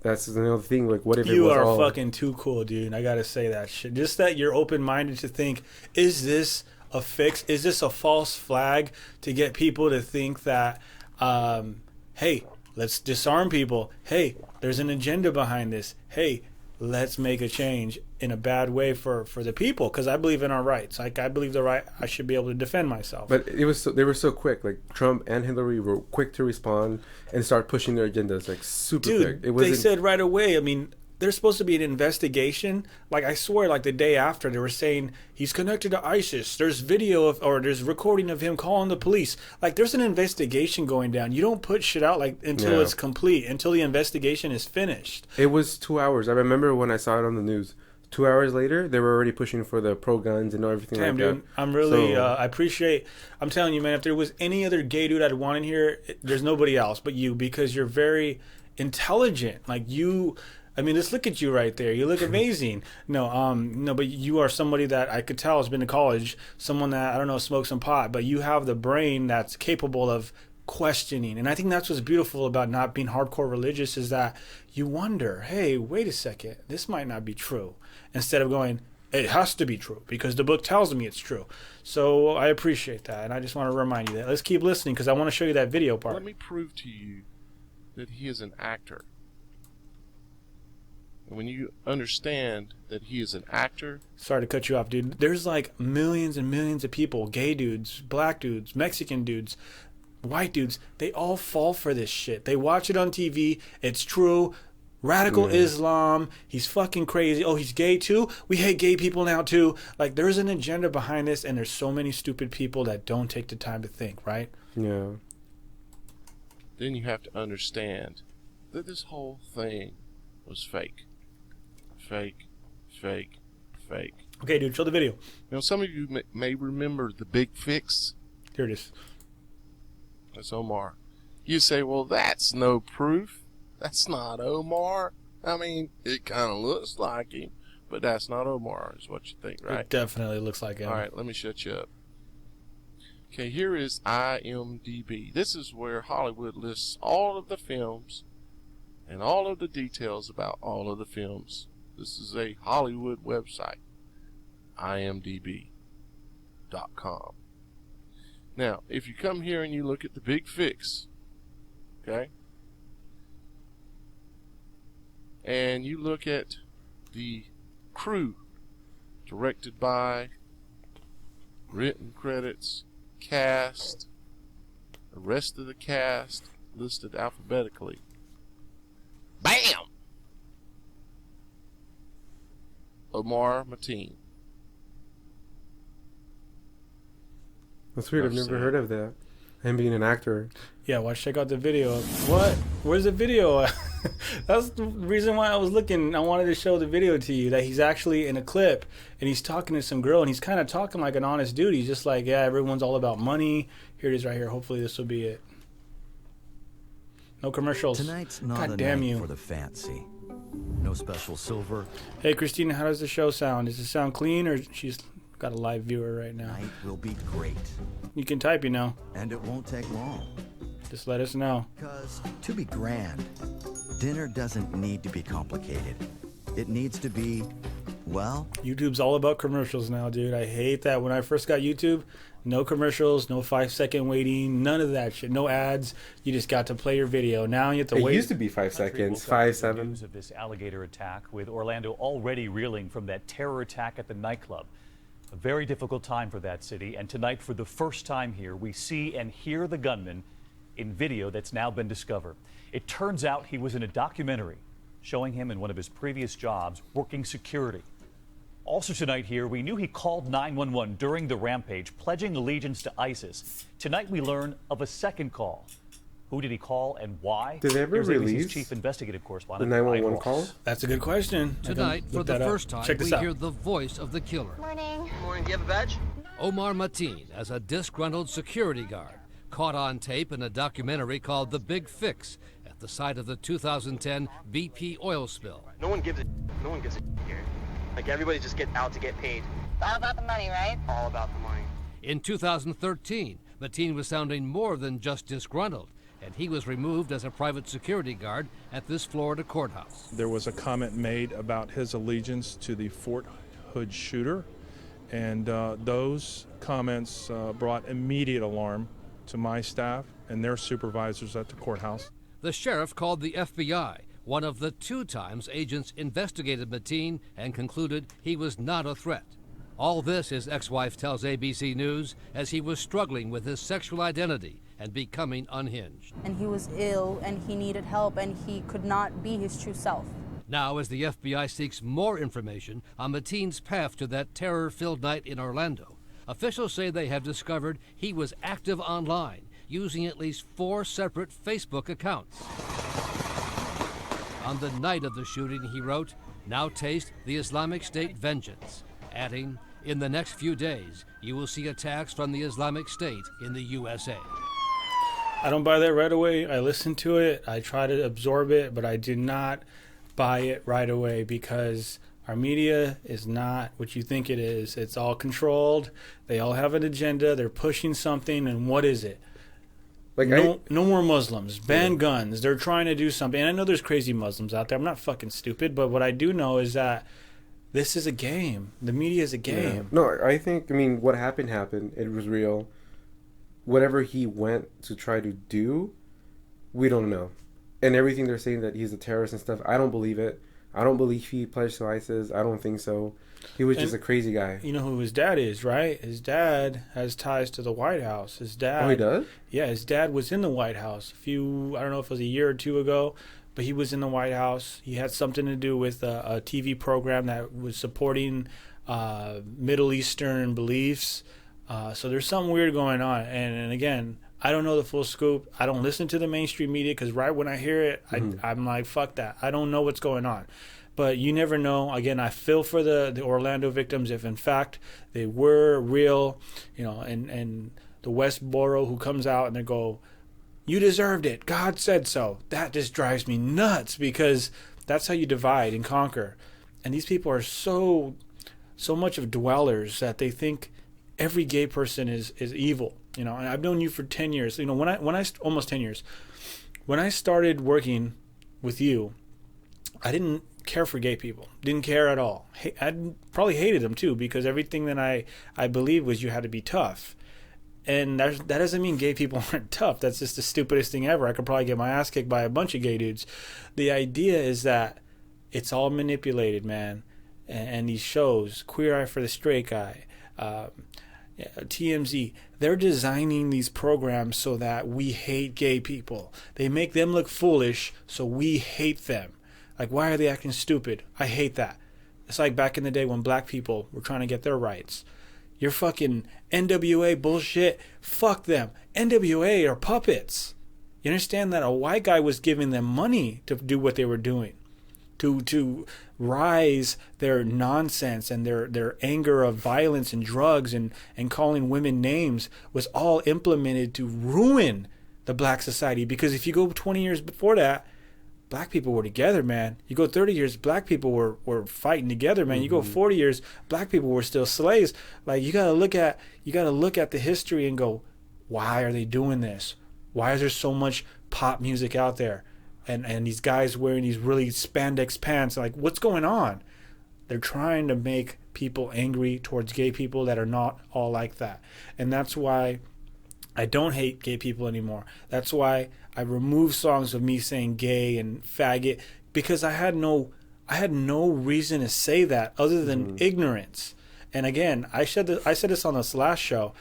That's another thing. Like, what if it was You are all... fucking too cool, dude. I gotta say that shit. Just that you're open-minded to think, is this a fix? Is this a false flag to get people to think that, hey, let's disarm people. Hey, there's an agenda behind this. Hey, let's make a change in a bad way for the people, because I believe in our rights. Like, I believe the right, I should be able to defend myself. But they were so quick. Like, Trump and Hillary were quick to respond and start pushing their agendas, like, super quick. They said right away, I mean, there's supposed to be an investigation. Like, I swear, like, the day after, they were saying he's connected to ISIS. There's video or there's recording of him calling the police. Like, there's an investigation going down. You don't put shit out, like, until it's complete, until the investigation is finished. It was 2 hours. I remember when I saw it on the news. 2 hours later, they were already pushing for the pro-guns and everything like that. Dude, I'm really, I appreciate, I'm telling you, man, if there was any other gay dude I'd want in here, there's nobody else but you, because you're very intelligent. Like, you... I mean, just look at you right there. You look amazing. No, but you are somebody that I could tell has been to college, someone that, I don't know, smokes some pot, but you have the brain that's capable of questioning. And I think that's what's beautiful about not being hardcore religious, is that you wonder, hey, wait a second, this might not be true. Instead of going, it has to be true because the book tells me it's true. So I appreciate that. And I just want to remind you that. Let's keep listening because I want to show you that video part. Let me prove to you that he is an actor. When you understand that he is an actor... Sorry to cut you off, dude. There's like millions and millions of people, gay dudes, black dudes, Mexican dudes, white dudes. They all fall for this shit. They watch it on TV. It's true. Radical Islam. He's fucking crazy. Oh, he's gay too? We hate gay people now too. Like, there's an agenda behind this, and there's so many stupid people that don't take the time to think, right? Yeah. Then you have to understand that this whole thing was fake. Fake. Okay, dude, show the video. Some of you may remember the Big Fix. Here it is. That's Omar. You say, well, that's no proof. That's not Omar. I mean, it kind of looks like him, but that's not Omar, is what you think, right? It definitely looks like him. All right, let me shut you up. Okay, here is IMDb. This is where Hollywood lists all of the films and all of the details about all of the films. This is a Hollywood website, imdb.com. Now, if you come here and you look at the Big Fix, okay, and you look at the crew, directed by, written credits, cast, the rest of the cast listed alphabetically. BAM! Omar Mateen. That's weird. I've never heard of that. Him being an actor. Yeah, well, check out the video. What? Where's the video? That's the reason why I was looking. I wanted to show the video to you, that he's actually in a clip and he's talking to some girl and he's kind of talking like an honest dude. He's just like, yeah, everyone's all about money. Here it is right here. Hopefully this will be it. No commercials. Tonight's not God a damn night you. for the fancy. No special silver. Hey, Christina, how does the show sound? Does it sound clean, or she's got a live viewer right now? Night will be great. You can type, you know. And it won't take long. Just let us know. Because to be grand, dinner doesn't need to be complicated. It needs to be, well... YouTube's all about commercials now, dude. I hate that. When I first got YouTube, no commercials, no 5-second waiting, none of that shit. No ads. You just got to play your video. Now you have to It wait. used to be 5 seconds, 5, 7. News of this alligator attack, with Orlando already reeling from that terror attack at the nightclub. A very difficult time for that city, and tonight, for the first time here, we see and hear the gunman in video that's now been discovered. It turns out he was in a documentary showing him in one of his previous jobs working security. Also tonight here, we knew he called 911 during the rampage, pledging allegiance to ISIS. Tonight we learn of a second call. Who did he call and why? Did they ever Here's release ABC's chief investigative the correspondent 911 Ryan call? Ross. That's a good question. Tonight, for the first time, Check this we out. hear the voice of the killer. Morning. Morning. Do you have a badge? Omar Mateen as a disgruntled security guard, caught on tape in a documentary called The Big Fix at the site of the 2010 BP oil spill. No one gives a here. Like, everybody just get out to get paid. All about the money, right? All about the money. In 2013, Mateen was sounding more than just disgruntled, and he was removed as a private security guard at this Florida courthouse. There was a comment made about his allegiance to the Fort Hood shooter, and those comments brought immediate alarm to my staff and their supervisors at the courthouse. The sheriff called the FBI, one of the 2 times agents investigated Mateen and concluded he was not a threat. All this, his ex-wife tells ABC News, as he was struggling with his sexual identity and becoming unhinged. And he was ill and he needed help and he could not be his true self. Now, as the FBI seeks more information on Mateen's path to that terror-filled night in Orlando, officials say they have discovered he was active online, using at least 4 separate Facebook accounts. On the night of the shooting, he wrote, "Now taste the Islamic State vengeance," adding, "In the next few days, you will see attacks from the Islamic State in the USA." I don't buy that right away. I listen to it. I try to absorb it, but I do not buy it right away because our media is not what you think it is. It's all controlled. They all have an agenda. They're pushing something, and what is it? Like no more Muslims. Ban guns. They're trying to do something. And I know there's crazy Muslims out there. I'm not fucking stupid, but what I do know is that this is a game. The media is a game. Yeah. No, I mean, what happened. It was real. Whatever he went to try to do, we don't know. And everything they're saying that he's a terrorist and stuff, I don't believe it. I don't believe he pledged to ISIS. I don't think so. He was just a crazy guy. You know who his dad is, right? His dad has ties to the White House. His dad. Oh, he does? Yeah, his dad was in the White House I don't know if it was a year or 2 ago, but he was in the White House. He had something to do with a TV program that was supporting Middle Eastern beliefs. So there's something weird going on. And again, I don't know the full scoop. I don't listen to the mainstream media because right when I hear it, I'm like, fuck that. I don't know what's going on. But you never know. Again, I feel for the Orlando victims if in fact they were real, and the Westboro who comes out and they go, you deserved it. God said so. That just drives me nuts because that's how you divide and conquer. And these people are so much of dwellers that they think every gay person is evil. And I've known you for 10 years. When I almost 10 years. When I started working with you, I didn't care for gay people. Didn't care at all. I probably hated them too because everything that I believed was you had to be tough. And that doesn't mean gay people aren't tough. That's just the stupidest thing ever. I could probably get my ass kicked by a bunch of gay dudes. The idea is that it's all manipulated, man. And these shows, Queer Eye for the Straight Guy, TMZ, they're designing these programs so that we hate gay people. They make them look foolish, so we hate them. Like, why are they acting stupid? I hate that. It's like back in the day when black people were trying to get their rights. Your fucking NWA bullshit, fuck them. NWA are puppets. You understand that a white guy was giving them money to do what they were doing, to rise their nonsense and their anger of violence and drugs and calling women names was all implemented to ruin the black society. Because if you go 20 years before that, black people were together, man. You go 30 years, black people were fighting together, man. You go 40 years, black people were still slaves. Like, you gotta look at the history and go, why are they doing this? Why is there so much pop music out there? And these guys wearing these really spandex pants, like, what's going on? They're trying to make people angry towards gay people that are not all like that. And that's why I don't hate gay people anymore. That's why I removed songs of me saying gay and faggot, because I had no reason to say that other than ignorance. And again, I said this on this last show,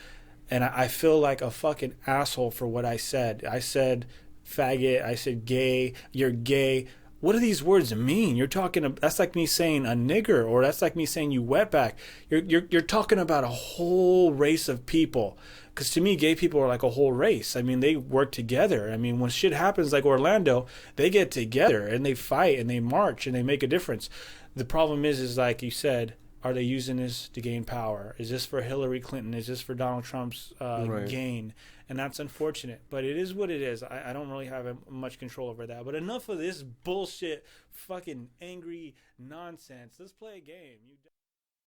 and I feel like a fucking asshole for what I said. I said faggot, I said gay, you're gay. What do these words mean? You're talking, that's like me saying a nigger, or that's like me saying you wetback. You're talking about a whole race of people. Because to me, gay people are like a whole race. I mean, they work together. I mean, when shit happens like Orlando, they get together and they fight and they march and they make a difference. The problem is like you said, are they using this to gain power? Is this for Hillary Clinton? Is this for Donald Trump's gain? And that's unfortunate. But it is what it is. I don't really have much control over that. But enough of this bullshit, fucking angry nonsense. Let's play a game.